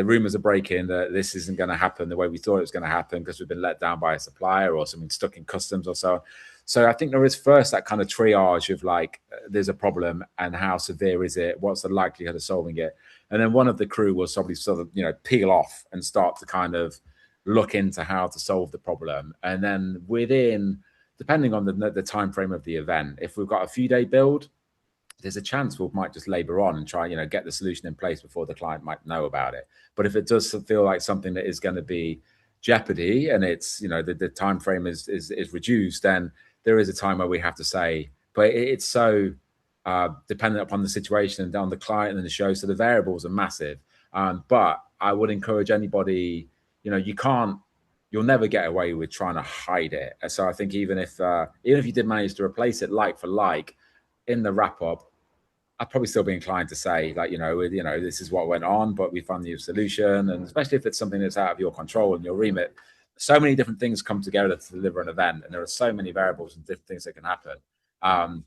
B: rumors are breaking that this isn't going to happen the way we thought it was going to happen because we've been let down by a supplier or something stuck in customs or so. So I think there is first that kind of triage of like, there's a problem and how severe is it? What's the likelihood of solving it? And then one of the crew will probably sort of, peel off and start to kind of look into how to solve the problem. And then depending on the time frame of the event, if we've got a few day build, there's a chance we might just labor on and try, get the solution in place before the client might know about it. But if it does feel like something that is going to be jeopardy and it's, the time frame is reduced, then there is a time where we have to say, but it's so dependent upon the situation and on the client and the show. So the variables are massive. But I would encourage anybody, you'll never get away with trying to hide it. So I think even if you did manage to replace it like for like in the wrap up, I'd probably still be inclined to say, like, this is what went on, but we found the solution. And especially if it's something that's out of your control and your remit, so many different things come together to deliver an event, and there are so many variables and different things that can happen.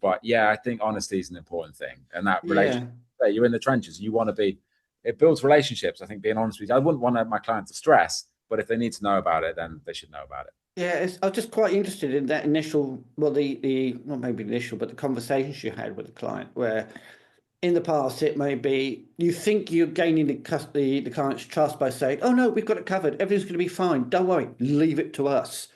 B: But yeah, I think honesty is an important thing, and that relationship. You're in the trenches. You want to be. It builds relationships. I think being honest with you, I wouldn't want my client to stress, but if they need to know about it, then they should know about it.
A: Yeah, I was just quite interested in that initial, well, the not maybe initial, but the conversations you had with the client, where in the past it may be you think you're gaining the client's trust by saying, "Oh no, we've got it covered. Everything's going to be fine. Don't worry, leave it to us."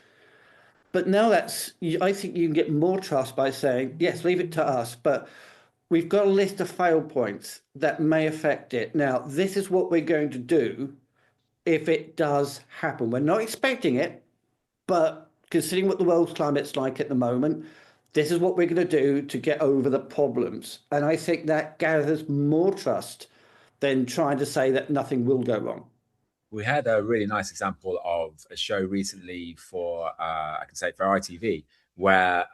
A: But now I think you can get more trust by saying, "Yes, leave it to us, but we've got a list of fail points that may affect it. Now, this is what we're going to do if it does happen. We're not expecting it, but considering what the world's climate's like at the moment, this is what we're going to do to get over the problems." And I think that gathers more trust than trying to say that nothing will go wrong.
B: We had a really nice example of a show recently for, I can say, for ITV, where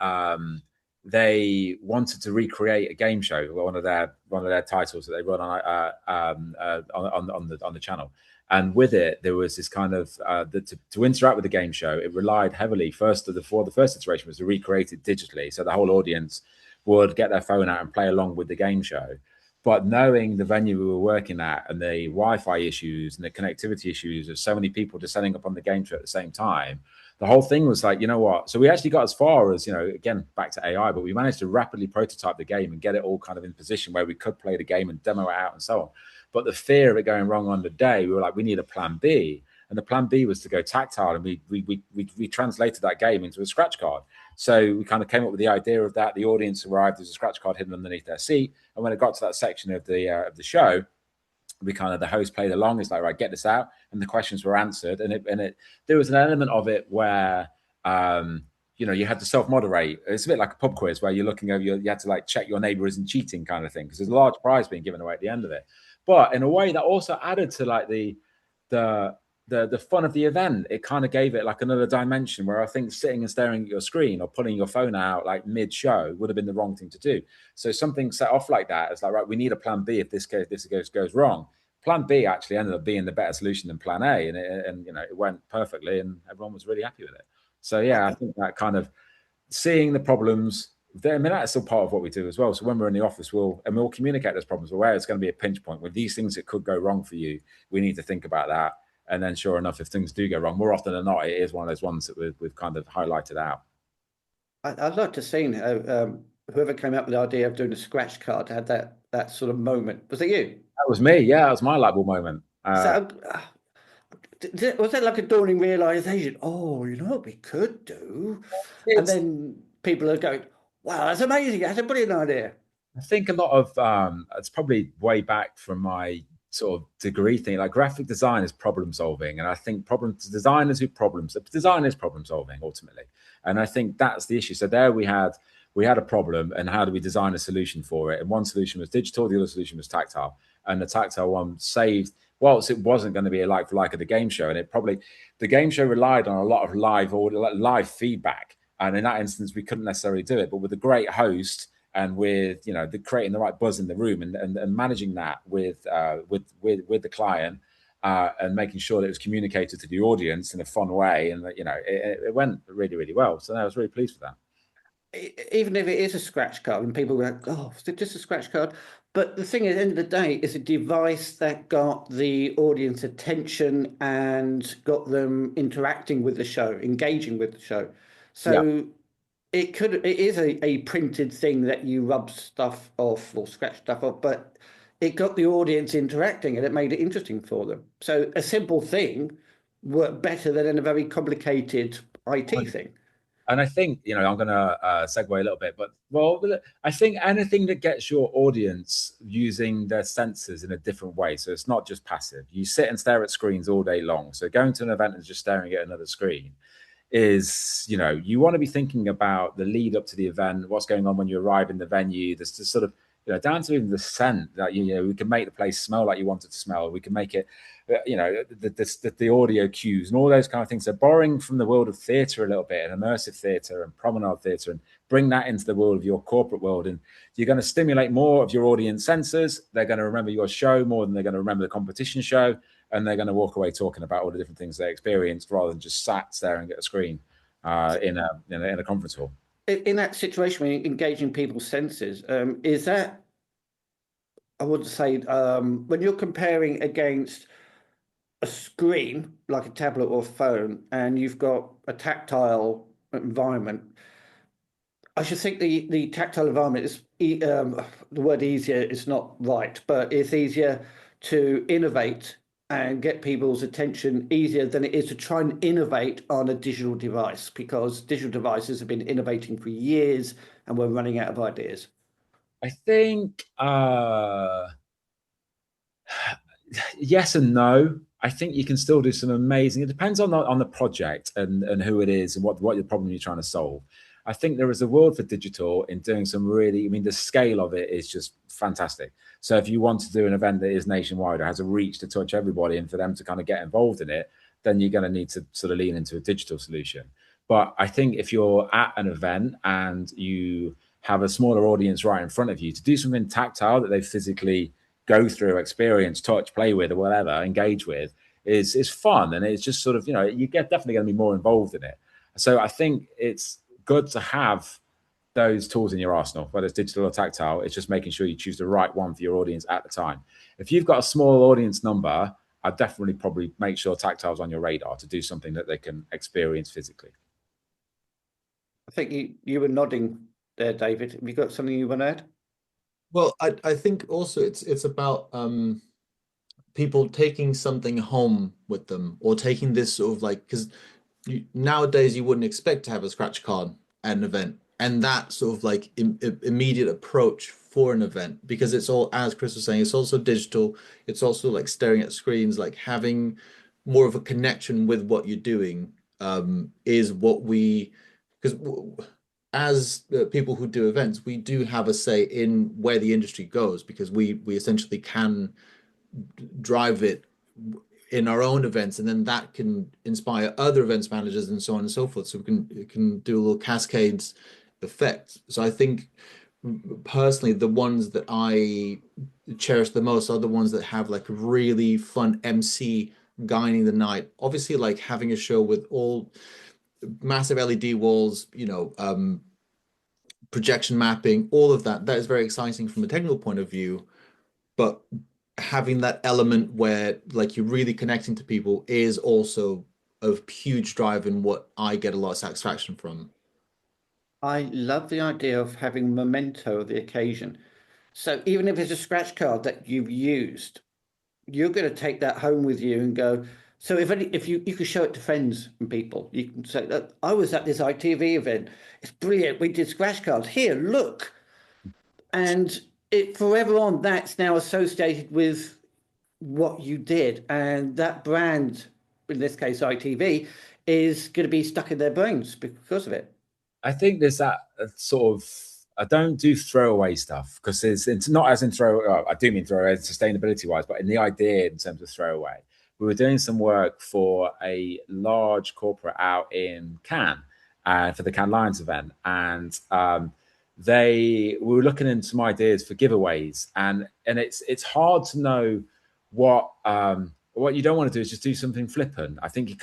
B: they wanted to recreate a game show, one of their titles that they run on the channel. And with it, there was this kind of to interact with the game show. It relied heavily for the first iteration was to recreate it digitally, so the whole audience would get their phone out and play along with the game show. But knowing the venue we were working at and the Wi-Fi issues and the connectivity issues of so many people just setting up on the game show at the same time, the whole thing was like, you know what? So we actually got as far as, again, back to AI, but we managed to rapidly prototype the game and get it all kind of in position where we could play the game and demo it out and so on. But the fear of it going wrong on the day, we were like, we need a plan B. And the plan B was to go tactile, and we translated that game into a scratch card. So we kind of came up with the idea of that. The audience arrived, there's a scratch card hidden underneath their seat, and when it got to that section of the show, the host played along. It's like, right, get this out, and the questions were answered, and there was an element of it where you had to self-moderate. It's a bit like a pub quiz where you're looking over, you had to like check your neighbor isn't cheating kind of thing, because there's a large prize being given away at the end of it. But in a way that also added to like the fun of the event. It kind of gave it like another dimension where I think sitting and staring at your screen or pulling your phone out like mid-show would have been the wrong thing to do. So something set off like that, it's like, right, we need a plan B if this goes wrong. Plan B actually ended up being the better solution than plan A, and it went perfectly, and everyone was really happy with it. So yeah, I think that kind of seeing the problems, I mean, that's still part of what we do as well. So when we're in the office, we'll communicate those problems. We're aware it's going to be a pinch point with these things that could go wrong for you. We need to think about that. And then sure enough, if things do go wrong, more often than not, it is one of those ones that we've kind of highlighted out.
A: I'd like to see whoever came up with the idea of doing a scratch card had that sort of moment. Was it you?
B: That was me. Yeah, that was my light bulb moment.
A: Was that like a dawning realization? Oh, you know what we could do? And then people are going, wow, that's amazing. That's a brilliant idea.
B: I think a lot of it's probably way back from my sort of degree thing. Like graphic design is problem solving, and I think designers design is problem solving ultimately, and I think that's the issue. So there we had a problem, and how do we design a solution for it? And one solution was digital, the other solution was tactile, and the tactile one saved. Whilst it wasn't going to be a like for like of the game show, and the game show relied on a lot of live feedback, and in that instance we couldn't necessarily do it. But with a great host and with creating the right buzz in the room and managing that with the client and making sure that it was communicated to the audience in a fun way, and that it went really, really well. So I was really pleased with that.
A: Even if it is a scratch card, and people go, "Oh, is it just a scratch card?" But the thing is, at the end of the day, it's a device that got the audience attention and got them interacting with the show, engaging with the show. So it is a printed thing that you rub stuff off or scratch stuff off, but it got the audience interacting and it made it interesting for them. So a simple thing worked better than a very complicated IT thing.
B: And I think, I'm going to segue a little bit, but I think anything that gets your audience using their senses in a different way. So it's not just passive. You sit and stare at screens all day long. So going to an event and just staring at another screen is, you want to be thinking about the lead up to the event, what's going on when you arrive in the venue. There's this sort of, down to even the scent that, we can make the place smell like you want it to smell. We can make it, the audio cues and all those kind of things. So borrowing from the world of theatre a little bit, and immersive theatre and promenade theatre, and bring that into the world of your corporate world. And you're going to stimulate more of your audience senses. They're going to remember your show more than they're going to remember the competition show. and they're going to walk away talking about all the different things they experienced rather than just sat staring at a screen in a conference hall.
A: In that situation, when you're engaging people's senses, is that, I would say, when you're comparing against a screen like a tablet or phone, and you've got a tactile environment, I should think the tactile environment is the word easier is not right, but it's easier to innovate and get people's attention easier than it is to try and innovate on a digital device, because digital devices have been innovating for years and we're running out of ideas.
B: I think yes and no. I think you can still do some amazing. It depends on the project and who it is and what your problem you're trying to solve. I think there is a world for digital in doing some really. I mean, the scale of it is just fantastic. So if you want to do an event that is nationwide or has a reach to touch everybody and for them to kind of get involved in it, then you're going to need to sort of lean into a digital solution. But I think if you're at an event and you have a smaller audience right in front of you, to do something tactile that they physically go through, experience, touch, play with, or whatever, engage with, is fun. And it's just sort of, you get definitely going to be more involved in it. So I think it's good to have those tools in your arsenal, whether it's digital or tactile. It's just making sure you choose the right one for your audience at the time. If you've got a small audience number, I'd definitely probably make sure tactile's on your radar to do something that they can experience physically.
A: I think you were nodding there, David. Have you got something you want to add?
C: Well, I think also it's about people taking something home with them, or taking this sort of like, because nowadays you wouldn't expect to have a scratch card at an event, and that sort of like immediate approach for an event, because it's all, as Chris was saying, it's also digital. It's also like staring at screens, like having more of a connection with what you're doing is what we, because as people who do events, we do have a say in where the industry goes, because we essentially can drive it in our own events, and then that can inspire other events managers and so on and so forth. So it can do a little cascades effect. So I think personally, the ones that I cherish the most are the ones that have like a really fun MC guiding the night. Obviously, like having a show with all massive LED walls, projection mapping, all of that is very exciting from a technical point of view. But having that element where like you're really connecting to people is also a huge drive in what I get a lot of satisfaction from.
A: I love the idea of having memento of the occasion. So even if it's a scratch card that you've used, you're going to take that home with you and go. So if you could show it to friends and people, you can say, look, I was at this ITV event. It's brilliant. We did scratch cards. Here, look. And it forever on, that's now associated with what you did. And that brand, in this case, ITV, is going to be stuck in their brains because of it.
B: I think there's that sort of, I don't do throwaway stuff, because it's not as in I do mean throwaway sustainability wise, but in the idea in terms of throwaway. We were doing some work for a large corporate out in Cannes for the Cannes Lions event. And we were looking into some ideas for giveaways. And it's hard to know what you don't want to do is just do something flippant. I think you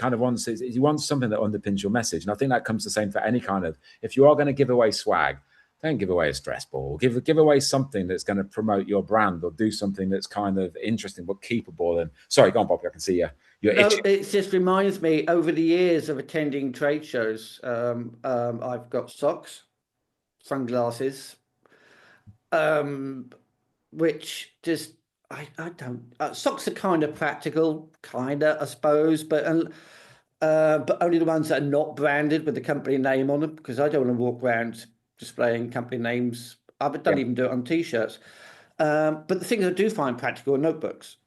B: want something that underpins your message. And I think that comes the same for any kind of, if you are going to give away swag, don't give away a stress ball. Give away something that's going to promote your brand, or do something that's kind of interesting but keepable. And sorry, go on, Bobby. I can see you.
A: It just reminds me, over the years of attending trade shows, I've got socks, sunglasses, which just I don't. Socks are kind of practical, I suppose, but only the ones that are not branded with the company name on them, because I don't want to walk around displaying company names. I don't even do it on T-shirts. But the things I do find practical are notebooks.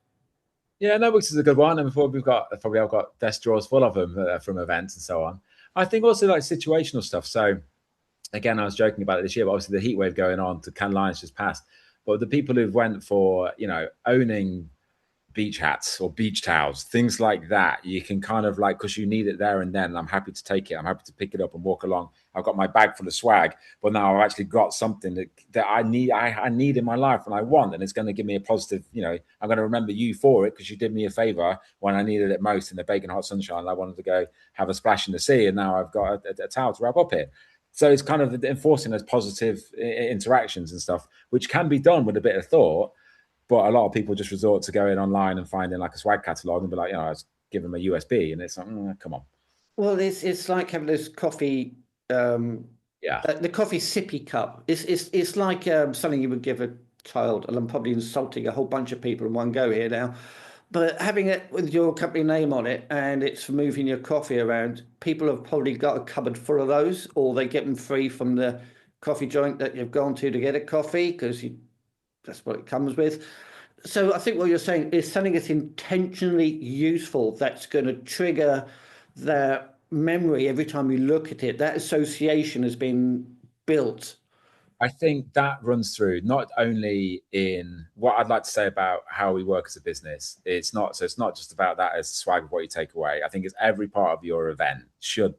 B: Yeah, notebooks is a good one. And before I've got desk drawers full of them from events and so on. I think also like situational stuff. So again, I was joking about it this year, but obviously the heat wave going on to Cannes Lions just passed. But the people who've went for, owning beach hats or beach towels, things like that. You can kind of like, because you need it there and then. And I'm happy to take it. I'm happy to pick it up and walk along. I've got my bag full of swag, but now I've actually got something that I need. I need in my life and I want, and it's going to give me a positive. I'm going to remember you for it because you did me a favor when I needed it most in the baking hot sunshine. I wanted to go have a splash in the sea, and now I've got a towel to wrap up it. So it's kind of enforcing those positive interactions and stuff, which can be done with a bit of thought. But a lot of people just resort to going online and finding like a swag catalog and be like, let's give them a USB, and it's like, come on.
A: Well, it's like having this coffee. The coffee sippy cup. It's like something you would give a child, and I'm probably insulting a whole bunch of people in one go here now. But having it with your company name on it and it's for moving your coffee around, people have probably got a cupboard full of those, or they get them free from the coffee joint that you've gone to get a coffee because that's what it comes with. So I think what you're saying is something that's intentionally useful that's going to trigger that memory every time you look at it. That association has been built.
B: I think that runs through not only in what I'd like to say about how we work as a business. It's not just about that as swag of what you take away. I think it's every part of your event should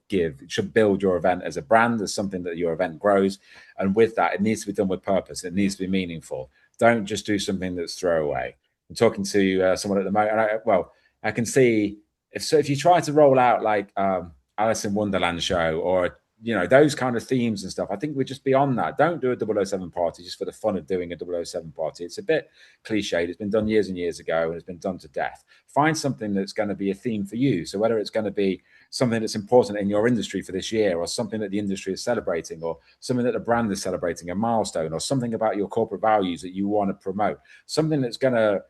B: build your event as a brand, as something that your event grows. And with that, it needs to be done with purpose. It needs to be meaningful. Don't just do something that's throwaway. I'm talking to someone at the moment, and I can see if you try to roll out like Alice in Wonderland show or those kind of themes and stuff, I think we're just beyond that. Don't do a 007 party just for the fun of doing a 007 party. It's a bit cliched. It's been done years and years ago and it's been done to death. Find something that's going to be a theme for you. So whether it's going to be something that's important in your industry for this year, or something that the industry is celebrating, or something that the brand is celebrating, a milestone, or something about your corporate values that you want to promote, something that's going to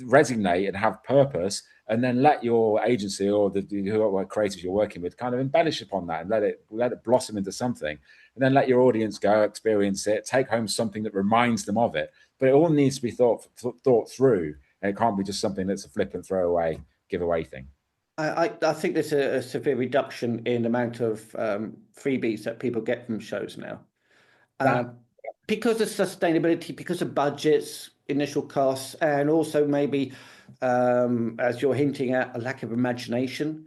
B: resonate and have purpose, and then let your agency or the creators you're working with kind of embellish upon that and let it blossom into something, and then let your audience go experience it, take home something that reminds them of it. But it all needs to be thought through, and it can't be just something that's a flip and throw away giveaway thing.
A: I think there's a severe reduction in the amount of freebies that people get from shows now. Because of sustainability, because of budgets, initial costs, and also maybe, as you're hinting at, a lack of imagination.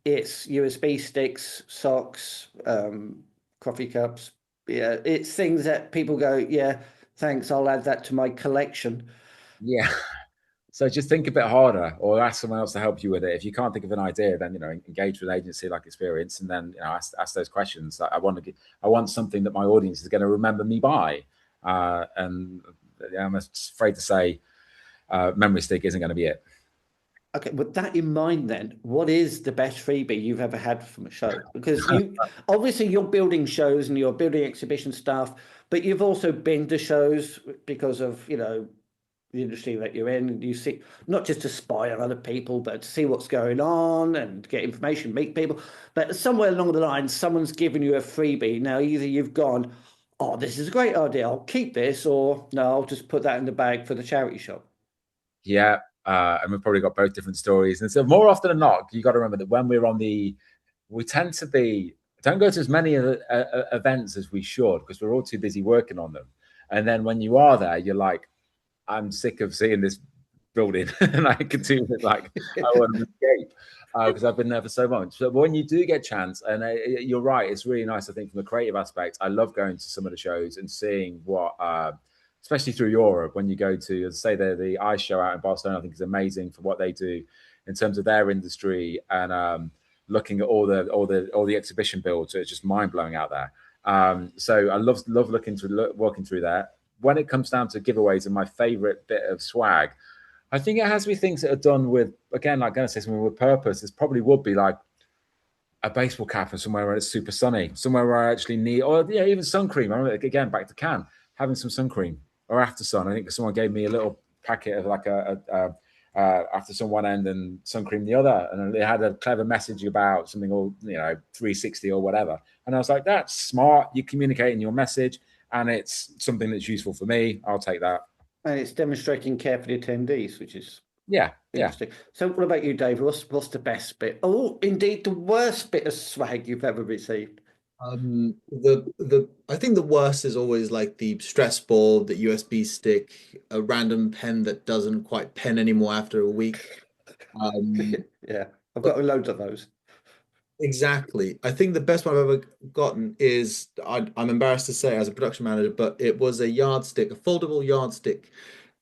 A: It's USB sticks, socks, coffee cups. Yeah, it's things that people go, yeah, thanks, I'll add that to my collection.
B: Yeah. So just think a bit harder, or ask someone else to help you with it. If you can't think of an idea, then engage with an agency like Experience, and then ask those questions. I want something that my audience is going to remember me by, and I'm afraid to say, memory stick isn't going to be it.
A: Okay, with that in mind, then, what is the best freebie you've ever had from a show? Because obviously you're building shows and you're building exhibition stuff, but you've also been to shows because of the industry that you're in. You see, not just to spy on other people, but to see what's going on and get information, meet people. But somewhere along the line, someone's given you a freebie. Now, either you've gone, oh, this is a great idea, I'll keep this, or no, I'll just put that in the bag for the charity shop.
B: Yeah. And we've probably got both different stories. And so more often than not, you got to remember that when we're we tend to don't go to as many events as we should because we're all too busy working on them. And then when you are there, you're like, I'm sick of seeing this building and I can do it like I want to escape because I've been there for so much. So when you do get a chance, and you're right, it's really nice. I think from the creative aspect, I love going to some of the shows and seeing what, especially through Europe, when you go to, as I say, the ice show out in Barcelona, I think is amazing for what they do in terms of their industry and looking at all the exhibition builds. So it's just mind blowing out there. So I love walking through there. When it comes down to giveaways and my favorite bit of swag, I think it has to be things that are done with, again, like going to say something with purpose. It probably would be like a baseball cap or somewhere where it's super sunny, somewhere where I actually need, or even sun cream. I remember, again, back to Cannes, having some sun cream or after sun. I think someone gave me a little packet of like after sun one end and sun cream the other, and it had a clever message about something all 360 or whatever. And I was like, that's smart. You're communicating your message, and it's something that's useful for me. I'll take that.
A: And it's demonstrating care for the attendees, which is interesting.
B: Yeah.
A: So what about you, Dave? What's the best bit? Oh, indeed, the worst bit of swag you've ever received?
C: I think the worst is always like the stress ball, the USB stick, a random pen that doesn't quite pen anymore after a week.
A: Yeah, I've
C: But
A: got loads of those.
C: exactly. I think the best one I've ever gotten is I'm embarrassed to say as a production manager, but it was a yardstick, a foldable yardstick.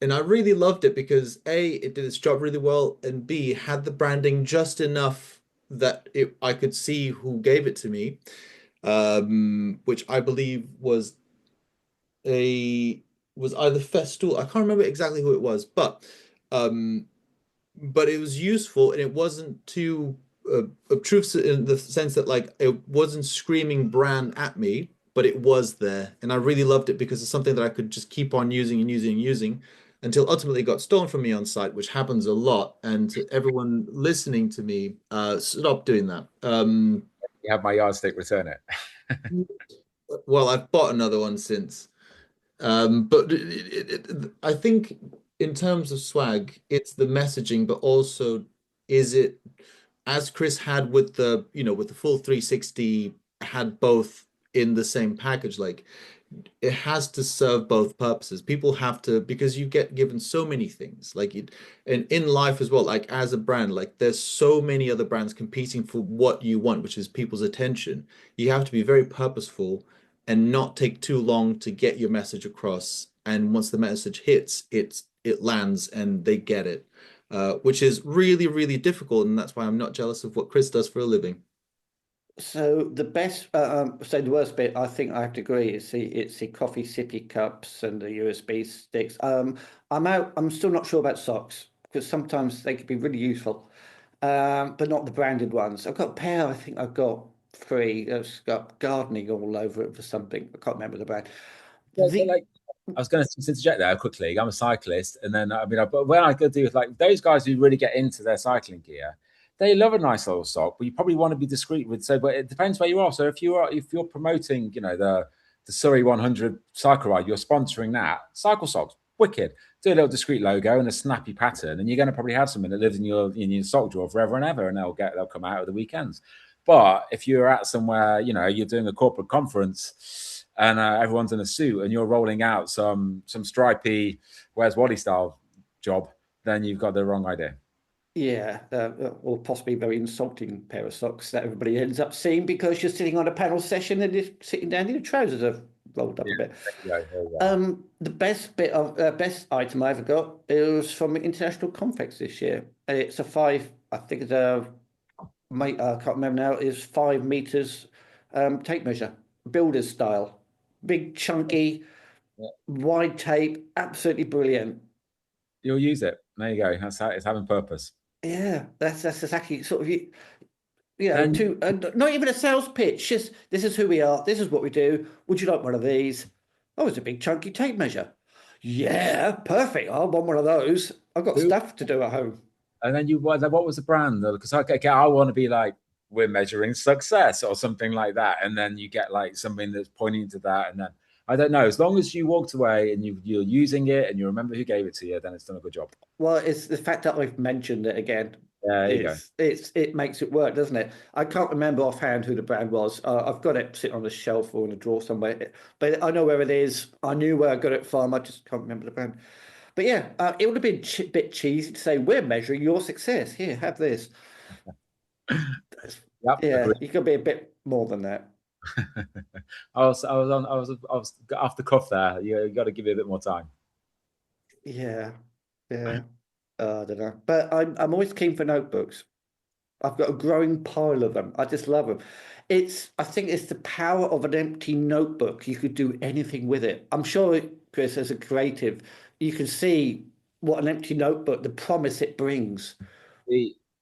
C: And I really loved it because A, it did its job really well, and B, had the branding just enough that I could see who gave it to me, which I believe a was either Festool. I can't remember exactly who it was, um, but it was useful and it wasn't too obtrusive in the sense that like it wasn't screaming brand at me, but it was there, and I really loved it because it's something that I could just keep on using and using and using until ultimately it got stolen from me on site, which happens a lot. And to everyone listening to me, stop doing that.
B: You have my yardstick, return it.
C: Well, I've bought another one since. But I think in terms of swag, it's the messaging, but also is it as Chris had with with the full 360, had both in the same package, like it has to serve both purposes. People have to, because you get given so many things, like it, and in life as well, like as a brand, like there's so many other brands competing for what you want, which is people's attention. You have to be very purposeful and not take too long to get your message across. And once the message hits, it lands and they get it, which is really, really difficult. And that's why I'm not jealous of what Chris does for a living.
A: So the best, so the worst bit, I think I have to agree, it's the coffee sippy cups and the USB sticks. I'm still not sure about socks because sometimes they could be really useful, but not the branded ones. I've got a pair. I think I've got three. That's got gardening all over it for something. I can't remember the brand.
B: Yeah, but
A: The
B: like I was going to interject there quickly. I'm a cyclist, and then but when I go do with like those guys who really get into their cycling gear, they love a nice little sock, but you probably want to be discreet with. So, but it depends where you are. So if you're promoting, the Surrey 100 cycle ride, you're sponsoring that cycle socks, wicked. Do a little discreet logo and a snappy pattern, and you're going to probably have something that lives in your sock drawer forever and ever, and they'll come out at the weekends. But if you're at somewhere, you're doing a corporate conference and everyone's in a suit and you're rolling out some stripy Where's Wally style job, then you've got the wrong idea.
A: Yeah, or possibly a very insulting pair of socks that everybody ends up seeing because you're sitting on a panel session and you're sitting down, your trousers are rolled up
B: Yeah,
A: a bit.
B: there you go.
A: The best item I ever got, it was from International Confex this year. It's a five, I think it's a mate, I can't remember now. It's 5 meters tape measure, builder's style, big chunky,
B: Yeah.
A: wide tape, absolutely brilliant.
B: You'll use it. There you go. That's how it's having purpose.
A: Yeah, that's exactly sort of
B: And
A: to not even a sales pitch. Just this is who we are. This is what we do. Would you like one of these? Oh, it's a big chunky tape measure. Yeah, perfect. I want one of those. I've got
B: who
A: stuff to do at home.
B: and then what was the brand? Because I want to be like, we're measuring success or something like that. And then you get like something that's pointing to that. And then I don't know, as long as you walked away and you're using it and you remember who gave it to you, then it's done a good job.
A: Well, it's the fact that I've mentioned it again.
B: There you go.
A: It makes it work, doesn't it? I can't remember offhand who the brand was. I've got it sitting on the shelf or in a drawer somewhere, but I know where it is. I knew where I got it from. I just can't remember the brand. But yeah, it would have been a bit cheesy to say we're measuring your success. Here, have this.
B: Yep,
A: Yeah,
B: agree.
A: you could be a bit more than that.
B: I was off the cuff there. You got to give it a bit more time.
A: Yeah, yeah. I don't know, but I'm always keen for notebooks. I've got a growing pile of them. I just love them. I think it's the power of an empty notebook. You could do anything with it. I'm sure, Chris, as a creative, you can see what an empty notebook, the promise it brings.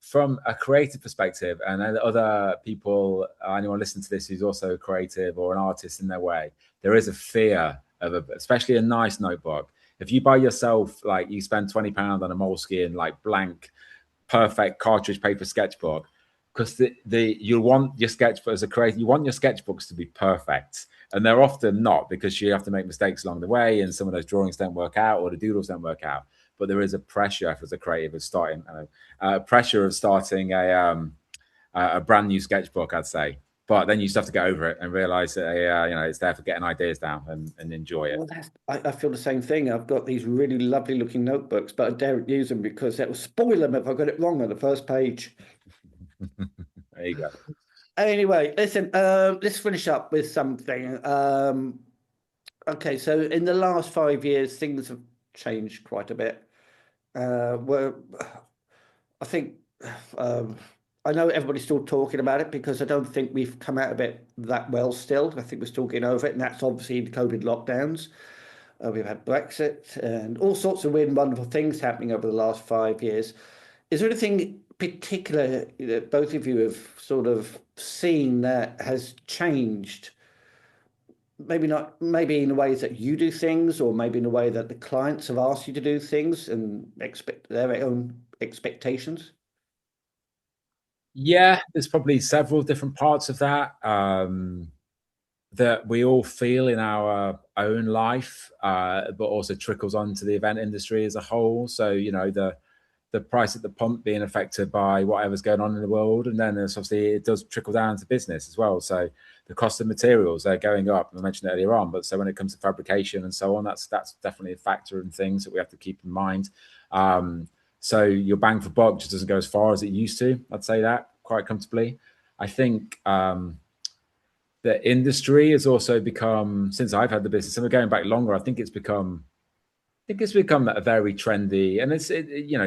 B: From a creative perspective, and then other people, anyone listening to this who's also creative or an artist in their way, there is a fear of especially a nice notebook. If you buy yourself, like you spend £20 on a Moleskine, like blank, perfect cartridge paper sketchbook, because you want your sketchbook as a creator, you want your sketchbooks to be perfect, and they're often not because you have to make mistakes along the way, and some of those drawings don't work out or the doodles don't work out. But there is a pressure as a creative of starting, pressure of starting a brand new sketchbook, I'd say, But then you just have to get over it and realize that it's there for getting ideas down and enjoy it.
A: Well, I feel the same thing. I've got these really lovely looking notebooks, but I daren't use them because that will spoil them if I got it wrong on the first page.
B: There you go.
A: Anyway, listen, let's finish up with something. Okay, so in the last 5 years, things have changed quite a bit. I think I know everybody's still talking about it because I don't think we've come out of it that well still. I think we're still getting over it, and that's obviously the COVID lockdowns. We've had Brexit and all sorts of weird and wonderful things happening over the last 5 years. Is there anything particular that both of you have sort of seen that has changed? Maybe not, maybe in the ways that you do things, or maybe in the way that the clients have asked you to do things and expect their own expectations?
B: Yeah, there's probably several different parts of that that we all feel in our own life, but also trickles onto the event industry as a whole. So, the price at the pump being affected by whatever's going on in the world. And then there's obviously it does trickle down to business as well. So the cost of materials, they're going up. I mentioned it earlier on, but so when it comes to fabrication and so on, that's definitely a factor in things that we have to keep in mind. So your bang for buck just doesn't go as far as it used to. I'd say that quite comfortably. I think the industry has also become, since I've had the business, and we're going back longer, I think it's become a very trendy, and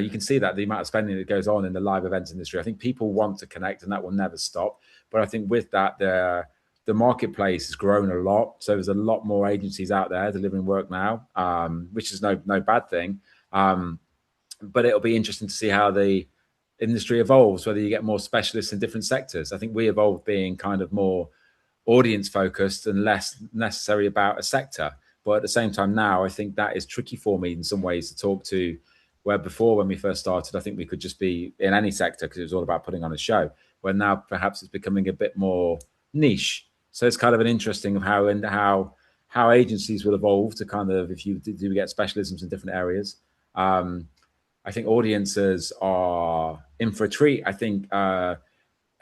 B: you can see that the amount of spending that goes on in the live events industry. I think people want to connect, and that will never stop. But I think with that, the marketplace has grown a lot. So there's a lot more agencies out there delivering work now, which is no bad thing. But it'll be interesting to see how the industry evolves, whether you get more specialists in different sectors. I think we evolved being kind of more audience focused and less necessary about a sector. But at the same time now, I think that is tricky for me in some ways to talk to, where before when we first started, I think we could just be in any sector because it was all about putting on a show, where now perhaps it's becoming a bit more niche. So it's kind of an interesting of how agencies will evolve to kind of, if you do get specialisms in different areas. I think audiences are in for a treat. I think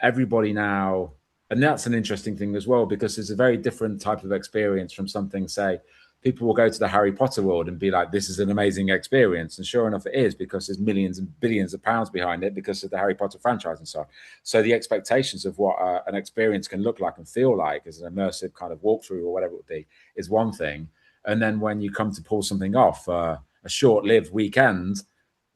B: everybody now, and that's an interesting thing as well, because it's a very different type of experience from something, say, people will go to the Harry Potter world and be like, this is an amazing experience. And sure enough, it is, because there's millions and billions of pounds behind it because of the Harry Potter franchise and so on. So the expectations of what an experience can look like and feel like as an immersive kind of walkthrough or whatever it would be is one thing. And then when you come to pull something off, a short-lived weekend,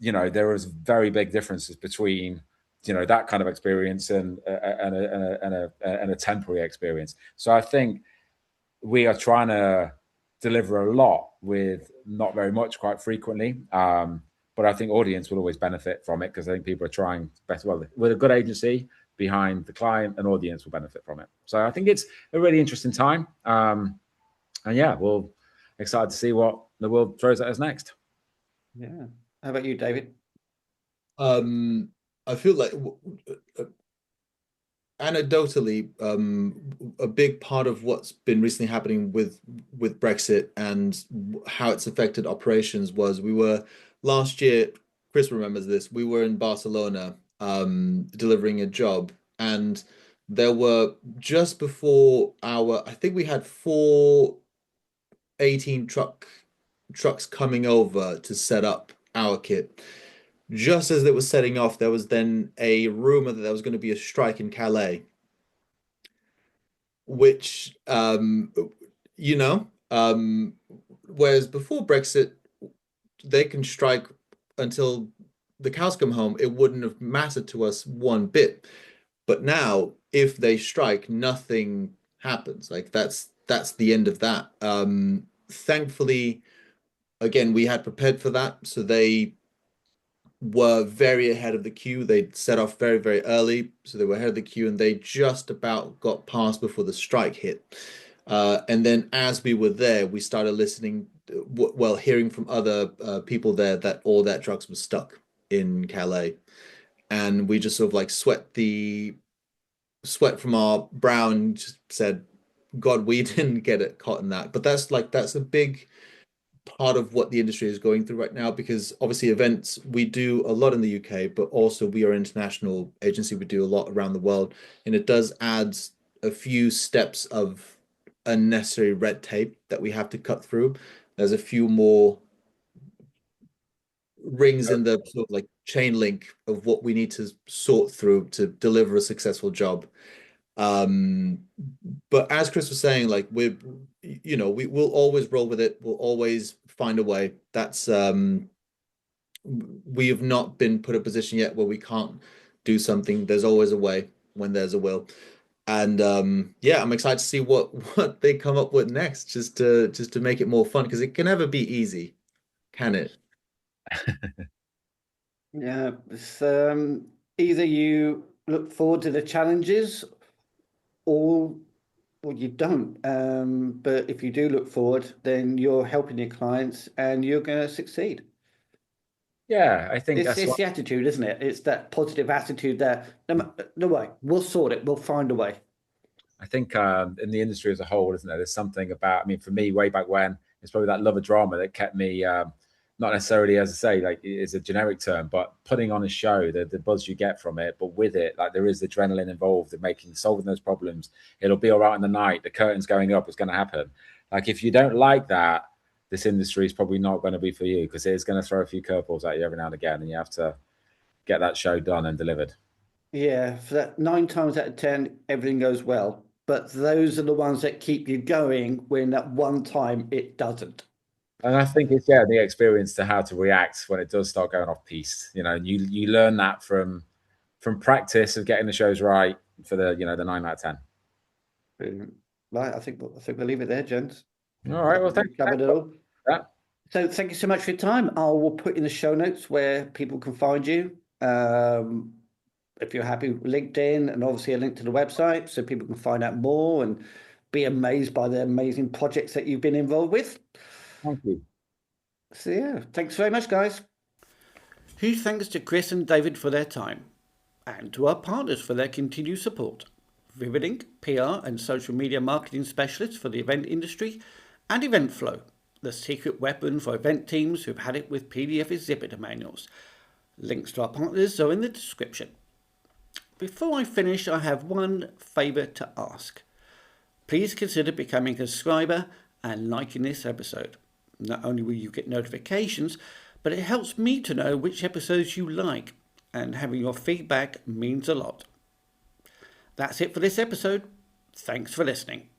B: there is very big differences between that kind of experience and a temporary experience. So I think we are trying to deliver a lot with not very much quite frequently. But I think audience will always benefit from it because I think people are trying best. Well, with a good agency behind the client, an audience will benefit from it. So I think it's a really interesting time. And yeah, we're excited to see what the world throws at us next.
A: Yeah. How about you, David?
C: I feel like anecdotally, a big part of what's been recently happening with Brexit and how it's affected operations was we were last year, Chris remembers this, we were in Barcelona delivering a job, and there were just before I think we had 18 trucks coming over to set up our kit. Just as it was setting off, there was then a rumor that there was going to be a strike in Calais, which, whereas before Brexit, they can strike until the cows come home. It wouldn't have mattered to us one bit. But now, if they strike, nothing happens. Like that's the end of that. Thankfully, again, we had prepared for that, so they were very ahead of the queue. They set off very, very early, so they were ahead of the queue, and they just about got past before the strike hit. And then as we were there, we started listening, hearing from other people there that all their trucks were stuck in Calais. And we just sort of like sweat from our brow and just said, God, we didn't get it caught in that. But that's a big part of what the industry is going through right now, because obviously events, we do a lot in the UK, but also we are an international agency. We do a lot around the world, and it does add a few steps of unnecessary red tape that we have to cut through. There's a few more rings in the sort of like chain link of what we need to sort through to deliver a successful job. But as Chris was saying, like we will always roll with it. We'll always find a way. That's we have not been put in a position yet where we can't do something. There's always a way when there's a will. And yeah, I'm excited to see what they come up with next, just to make it more fun, because it can never be easy, can it?
A: Yeah, it's either you look forward to the challenges or you don't. But if you do look forward, then you're helping your clients and you're going to succeed.
B: Yeah, I think
A: It's
B: that's what
A: the attitude, isn't it? It's that positive attitude that no way, we'll sort it, we'll find a way.
B: I think in the industry as a whole, isn't there? There's something about, I mean, for me, way back when, it's probably that love of drama that kept me, not necessarily, as I say, like it's a generic term, but putting on a show, the buzz you get from it, but with it, like there is adrenaline involved in solving those problems. It'll be all right in the night. The curtain's going up. It's going to happen. Like if you don't like that, this industry is probably not going to be for you, because it's going to throw a few curveballs at you every now and again, and you have to get that show done and delivered.
A: Yeah, for that 9 times out of 10, everything goes well. But those are the ones that keep you going when that one time it doesn't.
B: And I think it's the experience to how to react when it does start going off piste. And you learn that from practice of getting the shows right for the 9 out of 10.
A: Brilliant. Right, I think we'll leave it there, gents.
B: All right. Well, thanks.
A: Covered it all. So thank you so much for your time. I will put in the show notes where people can find you. If you're happy with LinkedIn, and obviously a link to the website so people can find out more and be amazed by the amazing projects that you've been involved with.
B: Thank you.
A: So yeah, thanks very much, guys. Huge thanks to Chris and David for their time, and to our partners for their continued support. Vividink, PR and social media marketing specialists for the event industry, and Eventflow, the secret weapon for event teams who've had it with PDF exhibitor manuals. Links to our partners are in the description. Before I finish, I have one favour to ask. Please consider becoming a subscriber and liking this episode. Not only will you get notifications, but it helps me to know which episodes you like, and having your feedback means a lot. That's it for this episode. Thanks for listening.